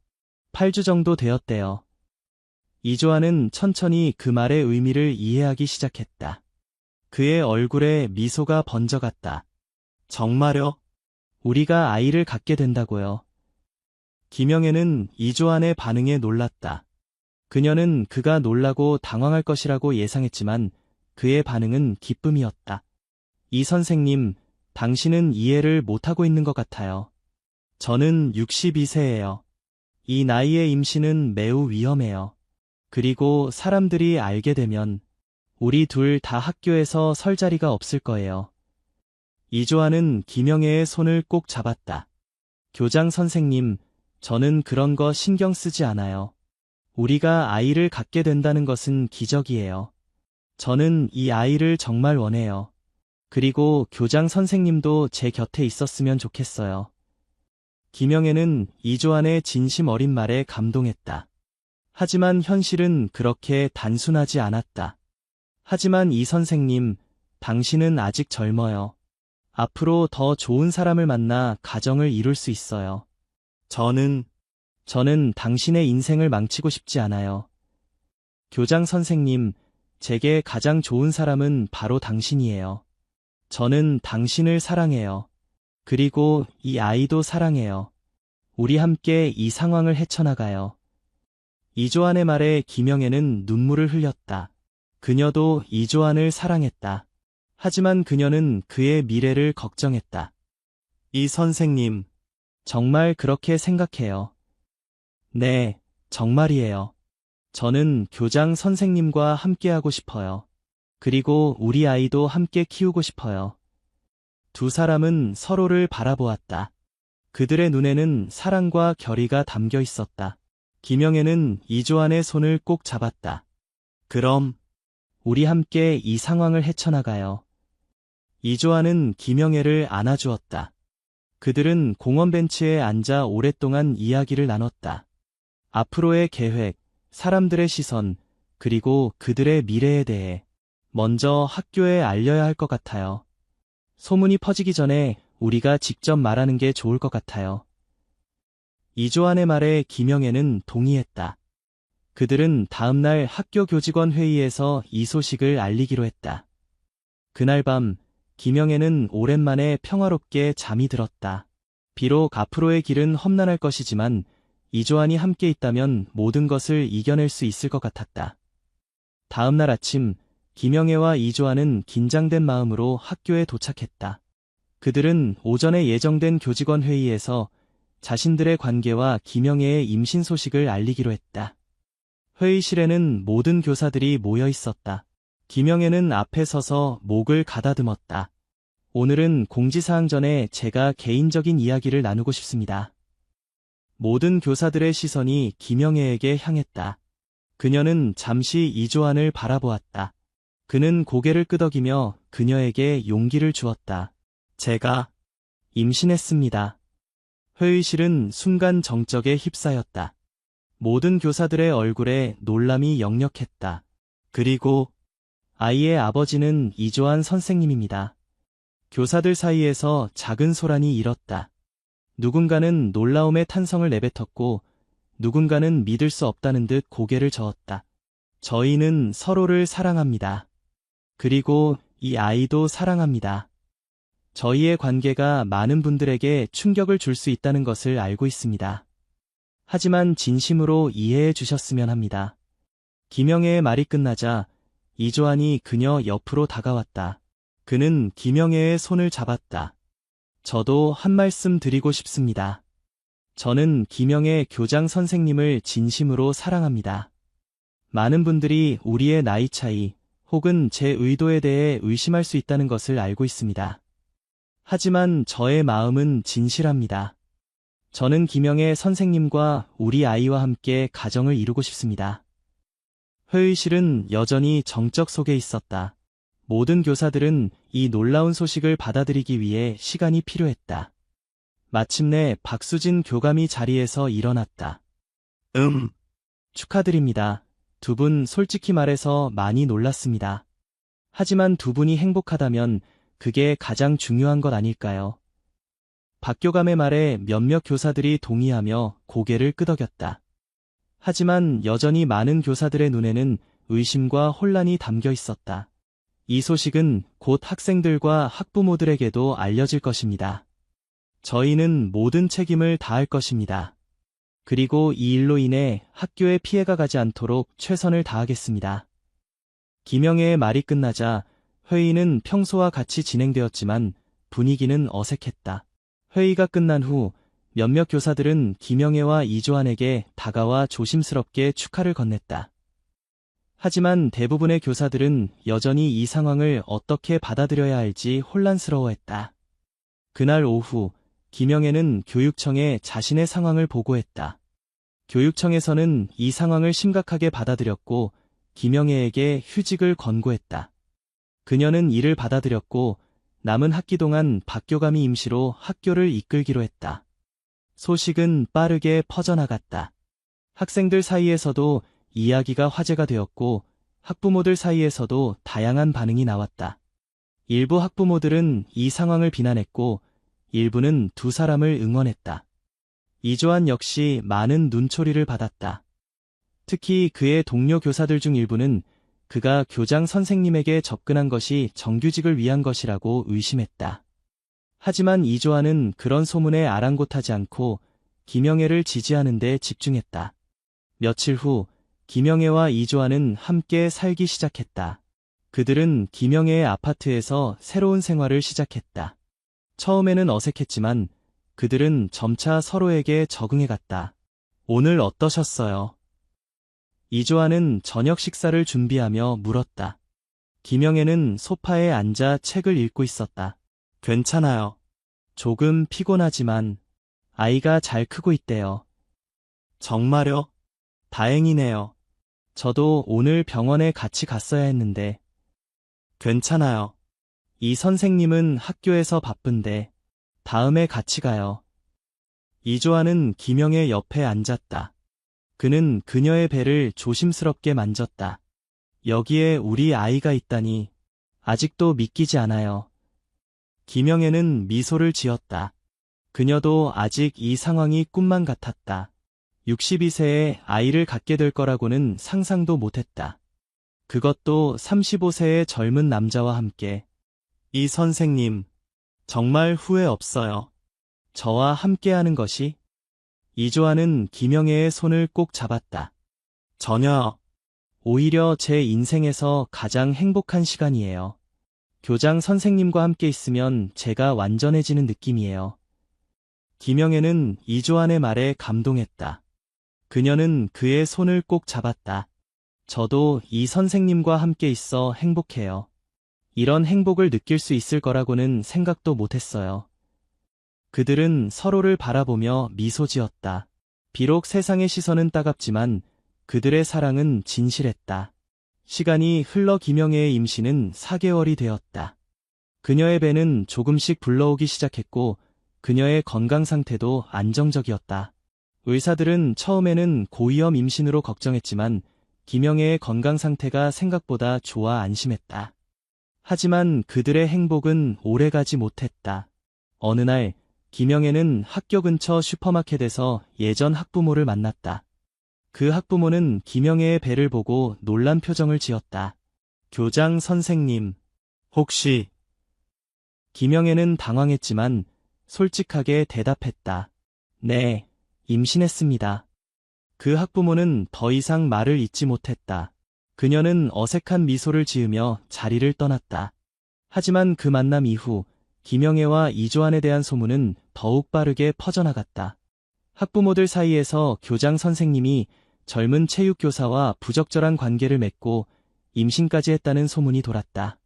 8주 정도 되었대요. 이조안은 천천히 그 말의 의미를 이해하기 시작했다. 그의 얼굴에 미소가 번져갔다. 정말요? 우리가 아이를 갖게 된다고요. 김영애는 이조안의 반응에 놀랐다. 그녀는 그가 놀라고 당황할 것이라고 예상했지만 그의 반응은 기쁨이었다. 이 선생님, 당신은 이해를 못하고 있는 것 같아요. 저는 62세예요. 이 나이에 임신은 매우 위험해요. 그리고 사람들이 알게 되면 우리 둘 다 학교에서 설 자리가 없을 거예요. 이조안은 김영애의 손을 꼭 잡았다. 교장 선생님, 저는 그런 거 신경 쓰지 않아요. 우리가 아이를 갖게 된다는 것은 기적이에요. 저는 이 아이를 정말 원해요. 그리고 교장 선생님도 제 곁에 있었으면 좋겠어요. 김영애는 이조안의 진심 어린 말에 감동했다. 하지만 현실은 그렇게 단순하지 않았다. 하지만 이 선생님, 당신은 아직 젊어요. 앞으로 더 좋은 사람을 만나 가정을 이룰 수 있어요. 저는 당신의 인생을 망치고 싶지 않아요. 교장 선생님, 제게 가장 좋은 사람은 바로 당신이에요. 저는 당신을 사랑해요. 그리고 이 아이도 사랑해요. 우리 함께 이 상황을 헤쳐나가요. 이조안의 말에 김영애는 눈물을 흘렸다. 그녀도 이조안을 사랑했다. 하지만 그녀는 그의 미래를 걱정했다. 이 선생님, 정말 그렇게 생각해요. 네, 정말이에요. 저는 교장 선생님과 함께하고 싶어요. 그리고 우리 아이도 함께 키우고 싶어요. 두 사람은 서로를 바라보았다. 그들의 눈에는 사랑과 결의가 담겨 있었다. 김영애는 이조안의 손을 꼭 잡았다. 그럼 우리 함께 이 상황을 헤쳐나가요. 이조안은 김영애를 안아주었다. 그들은 공원 벤치에 앉아 오랫동안 이야기를 나눴다. 앞으로의 계획, 사람들의 시선, 그리고 그들의 미래에 대해 먼저 학교에 알려야 할 것 같아요. 소문이 퍼지기 전에 우리가 직접 말하는 게 좋을 것 같아요. 이조안의 말에 김영애는 동의했다. 그들은 다음날 학교 교직원 회의에서 이 소식을 알리기로 했다. 그날 밤 김영애는 오랜만에 평화롭게 잠이 들었다. 비록 앞으로의 길은 험난할 것이지만 이조안이 함께 있다면 모든 것을 이겨낼 수 있을 것 같았다. 다음날 아침 김영애와 이조안은 긴장된 마음으로 학교에 도착했다. 그들은 오전에 예정된 교직원 회의에서 자신들의 관계와 김영애의 임신 소식을 알리기로 했다. 회의실에는 모든 교사들이 모여 있었다. 김영애는 앞에 서서 목을 가다듬었다. 오늘은 공지사항 전에 제가 개인적인 이야기를 나누고 싶습니다. 모든 교사들의 시선이 김영애에게 향했다. 그녀는 잠시 이조안을 바라보았다. 그는 고개를 끄덕이며 그녀에게 용기를 주었다. 제가 임신했습니다. 회의실은 순간 정적에 휩싸였다. 모든 교사들의 얼굴에 놀람이 역력했다. 그리고 아이의 아버지는 이조안 선생님입니다. 교사들 사이에서 작은 소란이 일었다. 누군가는 놀라움의 탄성을 내뱉었고 누군가는 믿을 수 없다는 듯 고개를 저었다. 저희는 서로를 사랑합니다. 그리고 이 아이도 사랑합니다. 저희의 관계가 많은 분들에게 충격을 줄 수 있다는 것을 알고 있습니다. 하지만 진심으로 이해해 주셨으면 합니다. 김영애의 말이 끝나자 이조한이 그녀 옆으로 다가왔다. 그는 김영애의 손을 잡았다. 저도 한 말씀 드리고 싶습니다. 저는 김영애 교장 선생님을 진심으로 사랑합니다. 많은 분들이 우리의 나이 차이 혹은 제 의도에 대해 의심할 수 있다는 것을 알고 있습니다. 하지만 저의 마음은 진실합니다. 저는 김영애 선생님과 우리 아이와 함께 가정을 이루고 싶습니다. 회의실은 여전히 정적 속에 있었다. 모든 교사들은 이 놀라운 소식을 받아들이기 위해 시간이 필요했다. 마침내 박수진 교감이 자리에서 일어났다. 축하드립니다. 두 분 솔직히 말해서 많이 놀랐습니다. 하지만 두 분이 행복하다면 그게 가장 중요한 것 아닐까요? 박 교감의 말에 몇몇 교사들이 동의하며 고개를 끄덕였다. 하지만 여전히 많은 교사들의 눈에는 의심과 혼란이 담겨 있었다. 이 소식은 곧 학생들과 학부모들에게도 알려질 것입니다. 저희는 모든 책임을 다할 것입니다. 그리고 이 일로 인해 학교에 피해가 가지 않도록 최선을 다하겠습니다. 김영애의 말이 끝나자 회의는 평소와 같이 진행되었지만 분위기는 어색했다. 회의가 끝난 후 몇몇 교사들은 김영애와 이조한에게 다가와 조심스럽게 축하를 건넸다. 하지만 대부분의 교사들은 여전히 이 상황을 어떻게 받아들여야 할지 혼란스러워했다. 그날 오후 김영애는 교육청에 자신의 상황을 보고했다. 교육청에서는 이 상황을 심각하게 받아들였고 김영애에게 휴직을 권고했다. 그녀는 이를 받아들였고 남은 학기 동안 박 교감이 임시로 학교를 이끌기로 했다. 소식은 빠르게 퍼져나갔다. 학생들 사이에서도 이야기가 화제가 되었고 학부모들 사이에서도 다양한 반응이 나왔다. 일부 학부모들은 이 상황을 비난했고 일부는 두 사람을 응원했다. 이조한 역시 많은 눈초리를 받았다. 특히 그의 동료 교사들 중 일부는 그가 교장 선생님에게 접근한 것이 정규직을 위한 것이라고 의심했다. 하지만 이조한은 그런 소문에 아랑곳하지 않고 김영애를 지지하는 데 집중했다. 며칠 후 김영애와 이조한은 함께 살기 시작했다. 그들은 김영애의 아파트에서 새로운 생활을 시작했다. 처음에는 어색했지만 그들은 점차 서로에게 적응해갔다. 오늘 어떠셨어요? 이조한은 저녁 식사를 준비하며 물었다. 김영애는 소파에 앉아 책을 읽고 있었다. 괜찮아요. 조금 피곤하지만 아이가 잘 크고 있대요. 정말요? 다행이네요. 저도 오늘 병원에 같이 갔어야 했는데. 괜찮아요. 이 선생님은 학교에서 바쁜데 다음에 같이 가요. 이조한은 김영애 옆에 앉았다. 그는 그녀의 배를 조심스럽게 만졌다. 여기에 우리 아이가 있다니 아직도 믿기지 않아요. 김영애는 미소를 지었다. 그녀도 아직 이 상황이 꿈만 같았다. 62세에 아이를 갖게 될 거라고는 상상도 못했다. 그것도 35세의 젊은 남자와 함께. 이 선생님, 정말 후회 없어요. 저와 함께하는 것이? 이조한은 김영애의 손을 꼭 잡았다. 전혀. 오히려 제 인생에서 가장 행복한 시간이에요. 교장 선생님과 함께 있으면 제가 완전해지는 느낌이에요. 김영애는 이조한의 말에 감동했다. 그녀는 그의 손을 꼭 잡았다. 저도 이 선생님과 함께 있어 행복해요. 이런 행복을 느낄 수 있을 거라고는 생각도 못했어요. 그들은 서로를 바라보며 미소 지었다. 비록 세상의 시선은 따갑지만 그들의 사랑은 진실했다. 시간이 흘러 김영애의 임신은 4개월이 되었다. 그녀의 배는 조금씩 불러오기 시작했고 그녀의 건강 상태도 안정적이었다. 의사들은 처음에는 고위험 임신으로 걱정했지만 김영애의 건강 상태가 생각보다 좋아 안심했다. 하지만 그들의 행복은 오래가지 못했다. 어느 날 김영애는 학교 근처 슈퍼마켓에서 예전 학부모를 만났다. 그 학부모는 김영애의 배를 보고 놀란 표정을 지었다. 교장 선생님, 혹시... 김영애는 당황했지만 솔직하게 대답했다. 네, 임신했습니다. 그 학부모는 더 이상 말을 잇지 못했다. 그녀는 어색한 미소를 지으며 자리를 떠났다. 하지만 그 만남 이후 김영애와 이조안에 대한 소문은 더욱 빠르게 퍼져나갔다. 학부모들 사이에서 교장 선생님이 젊은 체육교사와 부적절한 관계를 맺고 임신까지 했다는 소문이 돌았다.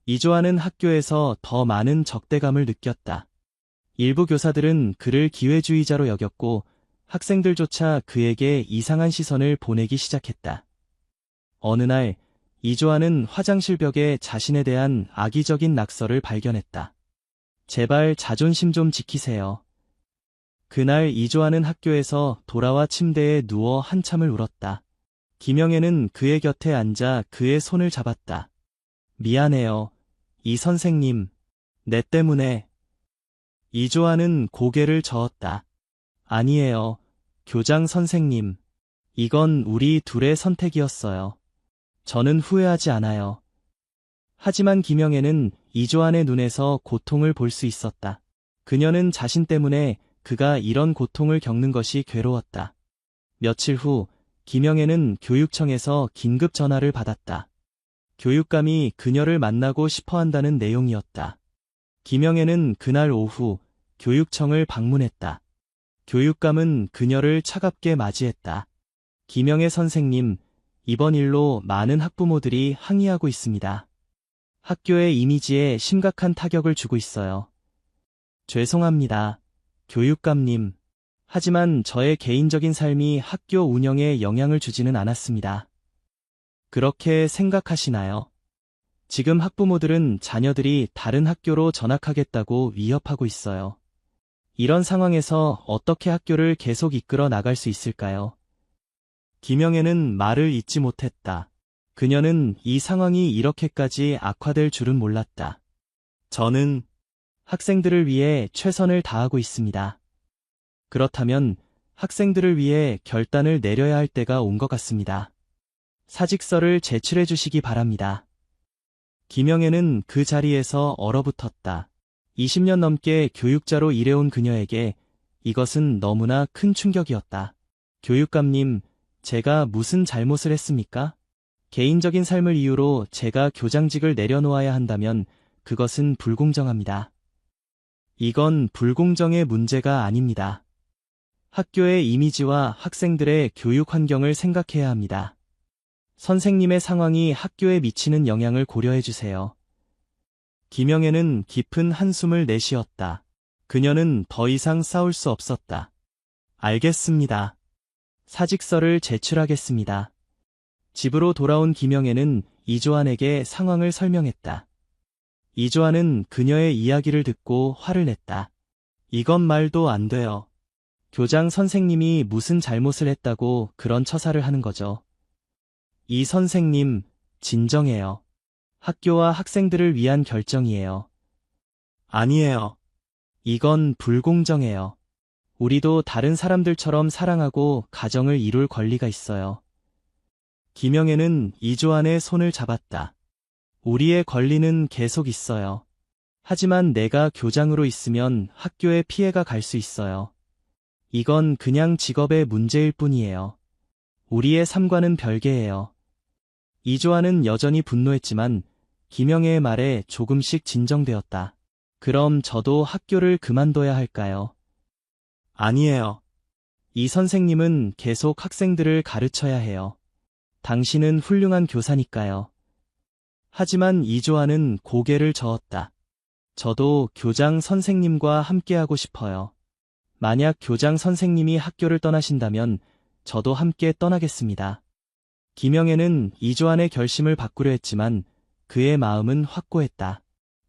이조안은 학교에서 더 많은 적대감을 느꼈다. 일부 교사들은 그를 기회주의자로 여겼고 학생들조차 그에게 이상한 시선을 보내기 시작했다. 어느 날 이조안은 화장실 벽에 자신에 대한 악의적인 낙서를 발견했다. 제발 자존심 좀 지키세요. 그날 이조안은 학교에서 돌아와 침대에 누워 한참을 울었다. 김영애는 그의 곁에 앉아 그의 손을 잡았다. 미안해요. 이 선생님. 내 때문에. 이조안은 고개를 저었다. 아니에요. 교장 선생님. 이건 우리 둘의 선택이었어요. 저는 후회하지 않아요. 하지만 김영애는 이조안의 눈에서 고통을 볼 수 있었다. 그녀는 자신 때문에 그가 이런 고통을 겪는 것이 괴로웠다. 며칠 후 김영애는 교육청에서 긴급 전화를 받았다. 교육감이 그녀를 만나고 싶어 한다는 내용이었다. 김영애는 그날 오후 교육청을 방문했다. 교육감은 그녀를 차갑게 맞이했다. 김영애 선생님, 이번 일로 많은 학부모들이 항의하고 있습니다. 학교의 이미지에 심각한 타격을 주고 있어요. 죄송합니다. 교육감님. 하지만 저의 개인적인 삶이 학교 운영에 영향을 주지는 않았습니다. 그렇게 생각하시나요? 지금 학부모들은 자녀들이 다른 학교로 전학하겠다고 위협하고 있어요. 이런 상황에서 어떻게 학교를 계속 이끌어 나갈 수 있을까요? 김영애는 말을 잇지 못했다. 그녀는 이 상황이 이렇게까지 악화될 줄은 몰랐다. 저는 학생들을 위해 최선을 다하고 있습니다. 그렇다면 학생들을 위해 결단을 내려야 할 때가 온 것 같습니다. 사직서를 제출해 주시기 바랍니다. 김영애는 그 자리에서 얼어붙었다. 20년 넘게 교육자로 일해온 그녀에게 이것은 너무나 큰 충격이었다. 교육감님, 제가 무슨 잘못을 했습니까? 개인적인 삶을 이유로 제가 교장직을 내려놓아야 한다면 그것은 불공정합니다. 이건 불공정의 문제가 아닙니다. 학교의 이미지와 학생들의 교육 환경을 생각해야 합니다. 선생님의 상황이 학교에 미치는 영향을 고려해 주세요. 김영애는 깊은 한숨을 내쉬었다. 그녀는 더 이상 싸울 수 없었다. 알겠습니다. 사직서를 제출하겠습니다. 집으로 돌아온 김영애는 이조안에게 상황을 설명했다. 이조안은 그녀의 이야기를 듣고 화를 냈다. 이건 말도 안 돼요. 교장 선생님이 무슨 잘못을 했다고 그런 처사를 하는 거죠. 이 선생님, 진정해요. 학교와 학생들을 위한 결정이에요. 아니에요. 이건 불공정해요. 우리도 다른 사람들처럼 사랑하고 가정을 이룰 권리가 있어요. 김영애는 이조안의 손을 잡았다. 우리의 권리는 계속 있어요. 하지만 내가 교장으로 있으면 학교에 피해가 갈 수 있어요. 이건 그냥 직업의 문제일 뿐이에요. 우리의 삶과는 별개예요. 이조안은 여전히 분노했지만 김영애의 말에 조금씩 진정되었다. 그럼 저도 학교를 그만둬야 할까요? 아니에요. 이 선생님은 계속 학생들을 가르쳐야 해요. 당신은 훌륭한 교사니까요. 하지만 이조안은 고개를 저었다. 저도 교장 선생님과 함께하고 싶어요. 만약 교장 선생님이 학교를 떠나신다면 저도 함께 떠나겠습니다. 김영애는 이조안의 결심을 바꾸려 했지만 그의 마음은 확고했다.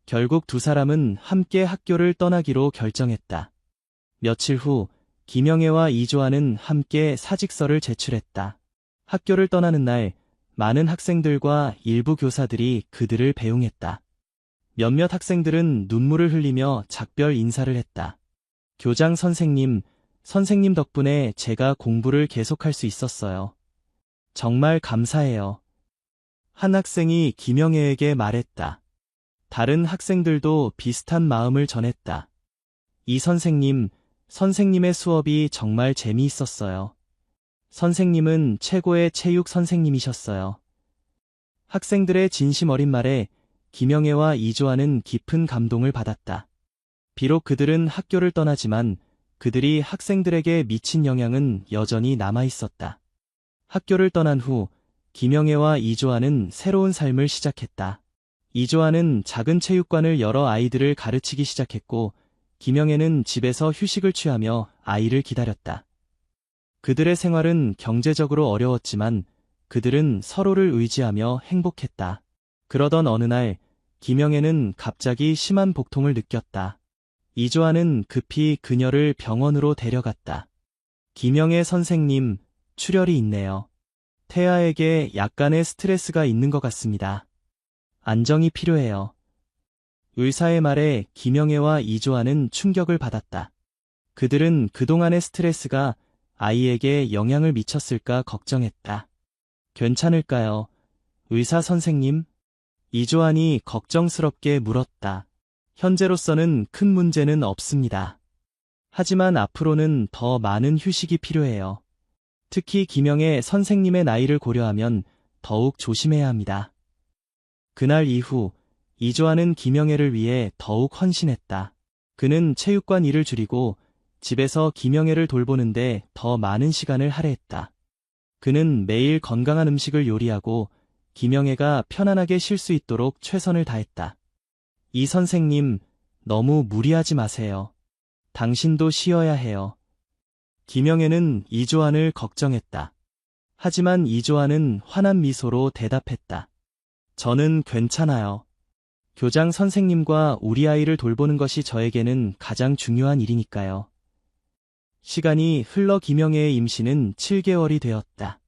결국 두 사람은 함께 학교를 떠나기로 결정했다. 며칠 후 김영애와 이조안은 함께 사직서를 제출했다. 학교를 떠나는 날 많은 학생들과 일부 교사들이 그들을 배웅했다. 몇몇 학생들은 눈물을 흘리며 작별 인사를 했다. 교장 선생님, 선생님 덕분에 제가 공부를 계속할 수 있었어요. 정말 감사해요. 한 학생이 김영애에게 말했다. 다른 학생들도 비슷한 마음을 전했다. 이 선생님, 선생님의 수업이 정말 재미있었어요. 선생님은 최고의 체육 선생님이셨어요. 학생들의 진심 어린 말에 김영애와 이조아는 깊은 감동을 받았다. 비록 그들은 학교를 떠나지만 그들이 학생들에게 미친 영향은 여전히 남아 있었다. 학교를 떠난 후 김영애와 이조아는 새로운 삶을 시작했다. 이조아는 작은 체육관을 열어 아이들을 가르치기 시작했고 김영애는 집에서 휴식을 취하며 아이를 기다렸다. 그들의 생활은 경제적으로 어려웠지만 그들은 서로를 의지하며 행복했다. 그러던 어느 날 김영애는 갑자기 심한 복통을 느꼈다. 이조아는 급히 그녀를 병원으로 데려갔다. 김영애 선생님, 출혈이 있네요. 태아에게 약간의 스트레스가 있는 것 같습니다. 안정이 필요해요. 의사의 말에 김영애와 이조아는 충격을 받았다. 그들은 그동안의 스트레스가 아이에게 영향을 미쳤을까 걱정했다. 괜찮을까요? 의사 선생님? 이조안이 걱정스럽게 물었다. 현재로서는 큰 문제는 없습니다. 하지만 앞으로는 더 많은 휴식이 필요해요. 특히 김영애 선생님의 나이를 고려하면 더욱 조심해야 합니다. 그날 이후 이조아는 김영애를 위해 더욱 헌신했다. 그는 체육관 일을 줄이고 집에서 김영애를 돌보는데 더 많은 시간을 할애했다. 그는 매일 건강한 음식을 요리하고 김영애가 편안하게 쉴 수 있도록 최선을 다했다. 이 선생님, 너무 무리하지 마세요. 당신도 쉬어야 해요. 김영애는 이조안을 걱정했다. 하지만 이조안은 환한 미소로 대답했다. 저는 괜찮아요. 교장 선생님과 우리 아이를 돌보는 것이 저에게는 가장 중요한 일이니까요. 시간이 흘러 김영애의 임신은 7개월이 되었다.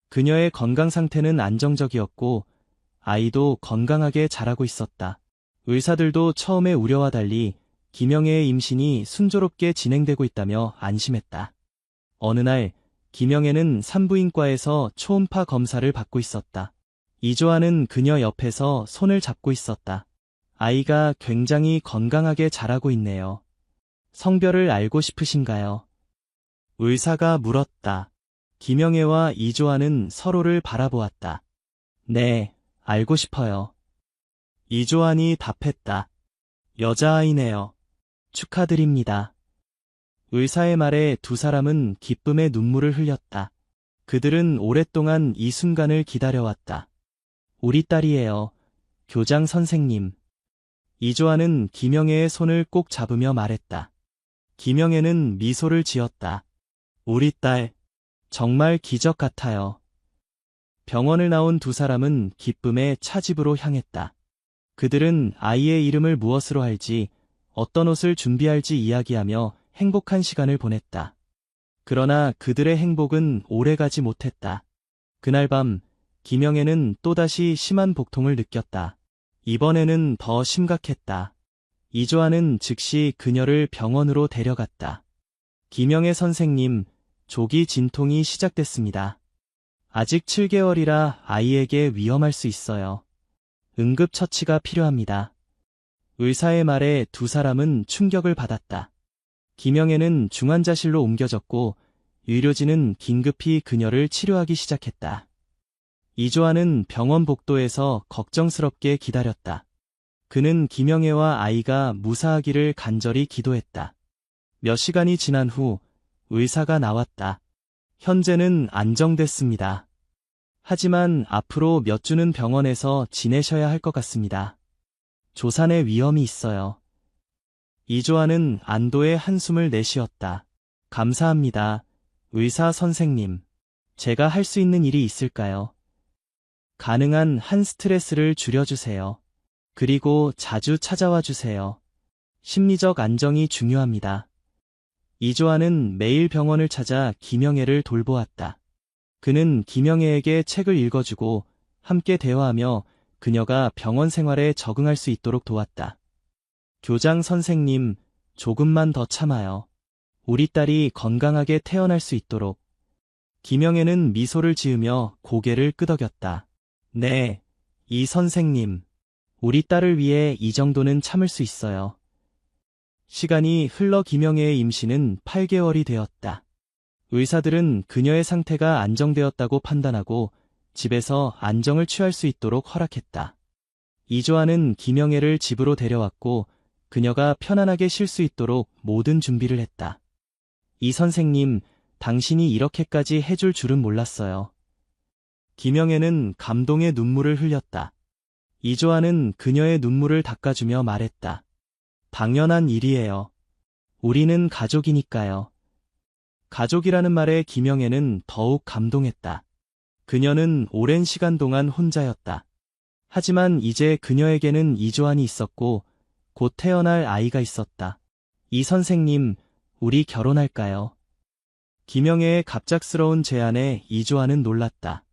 그녀의 건강 상태는 안정적이었고 아이도 건강하게 자라고 있었다. 의사들도 처음의 우려와 달리 김영애의 임신이 순조롭게 진행되고 있다며 안심했다. 어느 날 김영애는 산부인과에서 초음파 검사를 받고 있었다. 이조아는 그녀 옆에서 손을 잡고 있었다. 아이가 굉장히 건강하게 자라고 있네요. 성별을 알고 싶으신가요? 의사가 물었다. 김영애와 이조아는 서로를 바라보았다. 네, 알고 싶어요. 이조안이 답했다. 여자아이네요. 축하드립니다. 의사의 말에 두 사람은 기쁨의 눈물을 흘렸다. 그들은 오랫동안 이 순간을 기다려왔다. 우리 딸이에요. 교장 선생님. 이조아는 김영애의 손을 꼭 잡으며 말했다. 김영애는 미소를 지었다. 우리 딸, 정말 기적 같아요. 병원을 나온 두 사람은 기쁨에 차 집으로 향했다. 그들은 아이의 이름을 무엇으로 할지, 어떤 옷을 준비할지 이야기하며 행복한 시간을 보냈다. 그러나 그들의 행복은 오래가지 못했다. 그날 밤, 김영애는 또다시 심한 복통을 느꼈다. 이번에는 더 심각했다. 이조아는 즉시 그녀를 병원으로 데려갔다. 김영애 선생님, 조기 진통이 시작됐습니다. 아직 7개월이라 아이에게 위험할 수 있어요. 응급처치가 필요합니다. 의사의 말에 두 사람은 충격을 받았다. 김영애는 중환자실로 옮겨졌고 의료진은 긴급히 그녀를 치료하기 시작했다. 이조아는 병원 복도에서 걱정스럽게 기다렸다. 그는 김영애와 아이가 무사하기를 간절히 기도했다. 몇 시간이 지난 후 의사가 나왔다. 현재는 안정됐습니다. 하지만 앞으로 몇 주는 병원에서 지내셔야 할 것 같습니다. 조산의 위험이 있어요. 이조아는 안도의 한숨을 내쉬었다. 감사합니다. 의사 선생님. 제가 할 수 있는 일이 있을까요? 가능한 한 스트레스를 줄여주세요. 그리고 자주 찾아와 주세요. 심리적 안정이 중요합니다. 이조아는 매일 병원을 찾아 김영애를 돌보았다. 그는 김영애에게 책을 읽어주고 함께 대화하며 그녀가 병원 생활에 적응할 수 있도록 도왔다. 교장 선생님, 조금만 더 참아요. 우리 딸이 건강하게 태어날 수 있도록. 김영애는 미소를 지으며 고개를 끄덕였다. 네, 이 선생님. 우리 딸을 위해 이 정도는 참을 수 있어요. 시간이 흘러 김영애의 임신은 8개월이 되었다. 의사들은 그녀의 상태가 안정되었다고 판단하고 집에서 안정을 취할 수 있도록 허락했다. 이조아는 김영애를 집으로 데려왔고 그녀가 편안하게 쉴 수 있도록 모든 준비를 했다. 이 선생님, 당신이 이렇게까지 해줄 줄은 몰랐어요. 김영애는 감동의 눈물을 흘렸다. 이조아는 그녀의 눈물을 닦아주며 말했다. 당연한 일이에요. 우리는 가족이니까요. 가족이라는 말에 김영애는 더욱 감동했다. 그녀는 오랜 시간 동안 혼자였다. 하지만 이제 그녀에게는 이조안이 있었고 곧 태어날 아이가 있었다. 이 선생님, 우리 결혼할까요? 김영애의 갑작스러운 제안에 이조안은 놀랐다.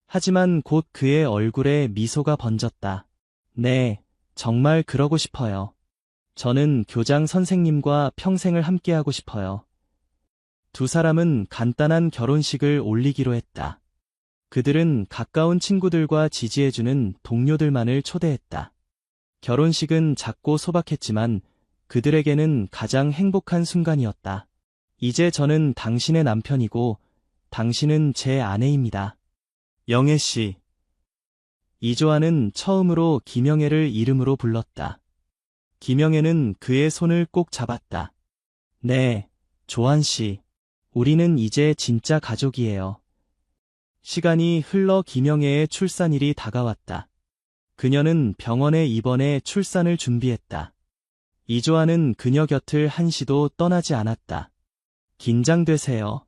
하지만 곧 그의 얼굴에 미소가 번졌다. 네, 정말 그러고 싶어요. 저는 교장 선생님과 평생을 함께하고 싶어요. 두 사람은 간단한 결혼식을 올리기로 했다. 그들은 가까운 친구들과 지지해주는 동료들만을 초대했다. 결혼식은 작고 소박했지만 그들에게는 가장 행복한 순간이었다. 이제 저는 당신의 남편이고 당신은 제 아내입니다. 영애 씨. 이조아는 처음으로 김영애를 이름으로 불렀다. 김영애는 그의 손을 꼭 잡았다. 네, 조한 씨. 우리는 이제 진짜 가족이에요. 시간이 흘러 김영애의 출산일이 다가왔다. 그녀는 병원에 입원해 출산을 준비했다. 이조아는 그녀 곁을 한시도 떠나지 않았다. 긴장되세요.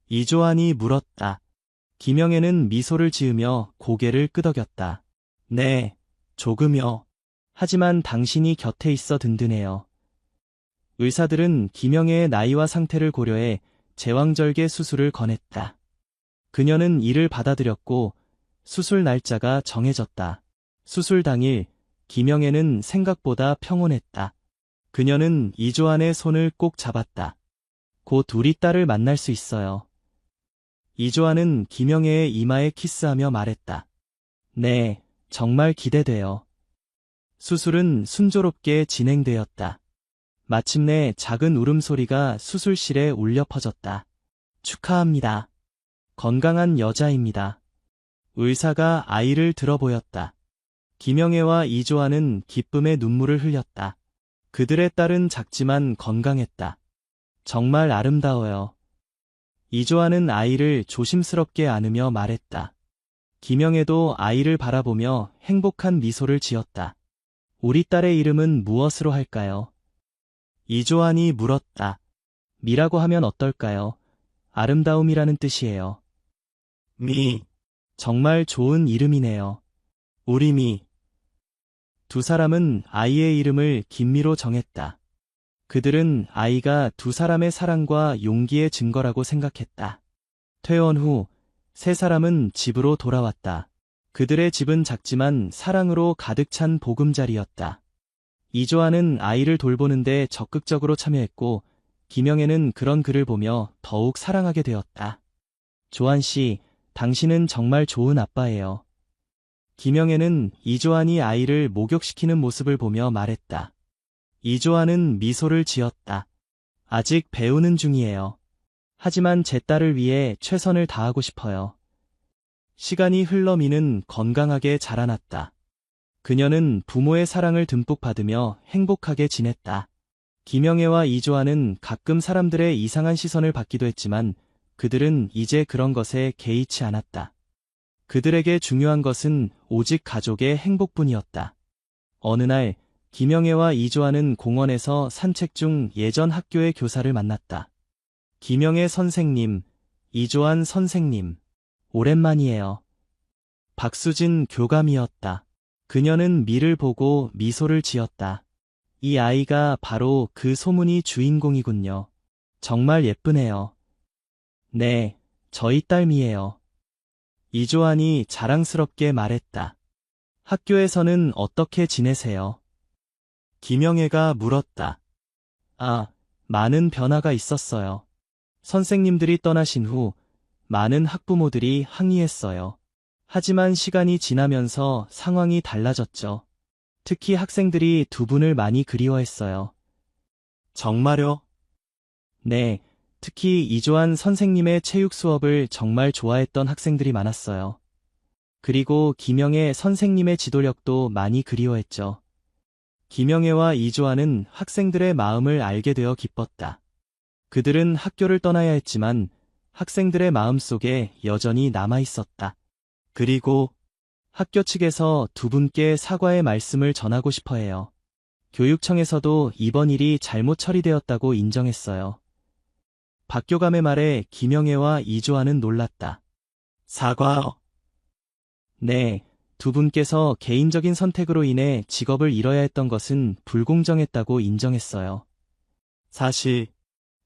이조안이 물었다. 김영애는 미소를 지으며 고개를 끄덕였다. 네, 조금요. 하지만 당신이 곁에 있어 든든해요. 의사들은 김영애의 나이와 상태를 고려해 제왕절개 수술을 권했다. 그녀는 이를 받아들였고 수술 날짜가 정해졌다. 수술 당일 김영애는 생각보다 평온했다. 그녀는 이조안의 손을 꼭 잡았다. 곧 우리 딸을 만날 수 있어요. 이조안은 김영애의 이마에 키스하며 말했다. 네, 정말 기대돼요. 수술은 순조롭게 진행되었다. 마침내 작은 울음소리가 수술실에 울려 퍼졌다. 축하합니다. 건강한 여자입니다. 의사가 아이를 들어보였다. 김영애와 이조아는 기쁨의 눈물을 흘렸다. 그들의 딸은 작지만 건강했다. 정말 아름다워요. 이조아는 아이를 조심스럽게 안으며 말했다. 김영애도 아이를 바라보며 행복한 미소를 지었다. 우리 딸의 이름은 무엇으로 할까요? 이조안이 물었다. 미라고 하면 어떨까요? 아름다움이라는 뜻이에요. 미. 정말 좋은 이름이네요. 우리 미. 두 사람은 아이의 이름을 김미로 정했다. 그들은 아이가 두 사람의 사랑과 용기의 증거라고 생각했다. 퇴원 후 세 사람은 집으로 돌아왔다. 그들의 집은 작지만 사랑으로 가득 찬 보금자리였다. 이조아는 아이를 돌보는데 적극적으로 참여했고 김영애는 그런 그를 보며 더욱 사랑하게 되었다. 조한 씨, 당신은 정말 좋은 아빠예요. 김영애는 이조안이 아이를 목욕시키는 모습을 보며 말했다. 이조안은 미소를 지었다. 아직 배우는 중이에요. 하지만 제 딸을 위해 최선을 다하고 싶어요. 시간이 흘러 미는 건강하게 자라났다. 그녀는 부모의 사랑을 듬뿍 받으며 행복하게 지냈다. 김영애와 이조아는 가끔 사람들의 이상한 시선을 받기도 했지만 그들은 이제 그런 것에 개의치 않았다. 그들에게 중요한 것은 오직 가족의 행복뿐이었다. 어느 날 김영애와 이조아는 공원에서 산책 중 예전 학교의 교사를 만났다. 김영애 선생님, 이조안 선생님, 오랜만이에요. 박수진 교감이었다. 그녀는 미를 보고 미소를 지었다. 이 아이가 바로 그 소문이 주인공이군요. 정말 예쁘네요. 네, 저희 딸 미예요. 이조안이 자랑스럽게 말했다. 학교에서는 어떻게 지내세요? 김영애가 물었다. 아, 많은 변화가 있었어요. 선생님들이 떠나신 후 많은 학부모들이 항의했어요. 하지만 시간이 지나면서 상황이 달라졌죠. 특히 학생들이 두 분을 많이 그리워했어요. 정말요? 네, 특히 이조한 선생님의 체육 수업을 정말 좋아했던 학생들이 많았어요. 그리고 김영애 선생님의 지도력도 많이 그리워했죠. 김영애와 이조한은 학생들의 마음을 알게 되어 기뻤다. 그들은 학교를 떠나야 했지만 학생들의 마음속에 여전히 남아 있었다. 그리고 학교 측에서 두 분께 사과의 말씀을 전하고 싶어 해요. 교육청에서도 이번 일이 잘못 처리되었다고 인정했어요. 박 교감의 말에 김영애와 이조한은 놀랐다. 사과요? 네, 두 분께서 개인적인 선택으로 인해 직업을 잃어야 했던 것은 불공정했다고 인정했어요. 사실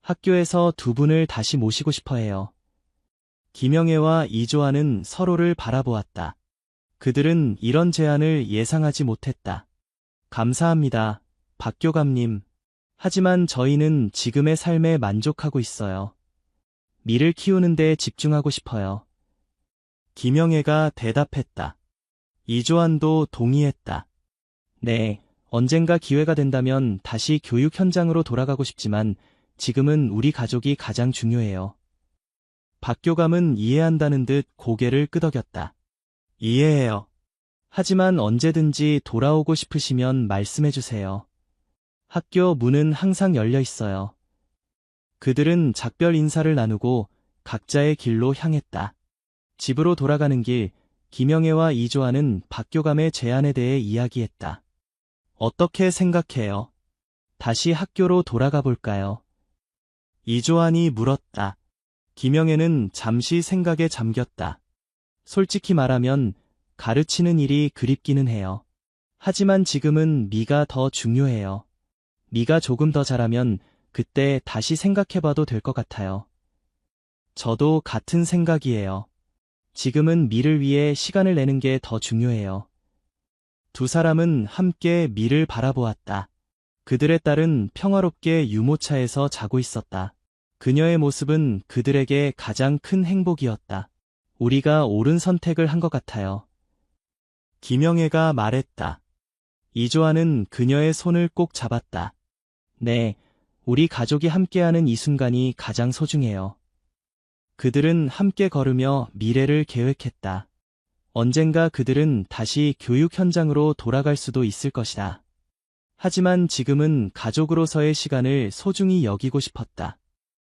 학교에서 두 분을 다시 모시고 싶어 해요. 김영애와 이조한은 서로를 바라보았다. 그들은 이런 제안을 예상하지 못했다. 감사합니다, 박 교감님. 하지만 저희는 지금의 삶에 만족하고 있어요. 미를 키우는 데 집중하고 싶어요. 김영애가 대답했다. 이조한도 동의했다. 네, 언젠가 기회가 된다면 다시 교육 현장으로 돌아가고 싶지만 지금은 우리 가족이 가장 중요해요. 박 교감은 이해한다는 듯 고개를 끄덕였다. 이해해요. 하지만 언제든지 돌아오고 싶으시면 말씀해 주세요. 학교 문은 항상 열려 있어요. 그들은 작별 인사를 나누고 각자의 길로 향했다. 집으로 돌아가는 길, 김영애와 이조한은 박 교감의 제안에 대해 이야기했다. 어떻게 생각해요? 다시 학교로 돌아가 볼까요? 이조한이 물었다. 김영애는 잠시 생각에 잠겼다. 솔직히 말하면 가르치는 일이 그립기는 해요. 하지만 지금은 미가 더 중요해요. 미가 조금 더 잘하면 그때 다시 생각해봐도 될 것 같아요. 저도 같은 생각이에요. 지금은 미를 위해 시간을 내는 게 더 중요해요. 두 사람은 함께 미를 바라보았다. 그들의 딸은 평화롭게 유모차에서 자고 있었다. 그녀의 모습은 그들에게 가장 큰 행복이었다. 우리가 옳은 선택을 한 것 같아요. 김영애가 말했다. 이조한은 그녀의 손을 꼭 잡았다. 네, 우리 가족이 함께하는 이 순간이 가장 소중해요. 그들은 함께 걸으며 미래를 계획했다. 언젠가 그들은 다시 교육 현장으로 돌아갈 수도 있을 것이다. 하지만 지금은 가족으로서의 시간을 소중히 여기고 싶었다.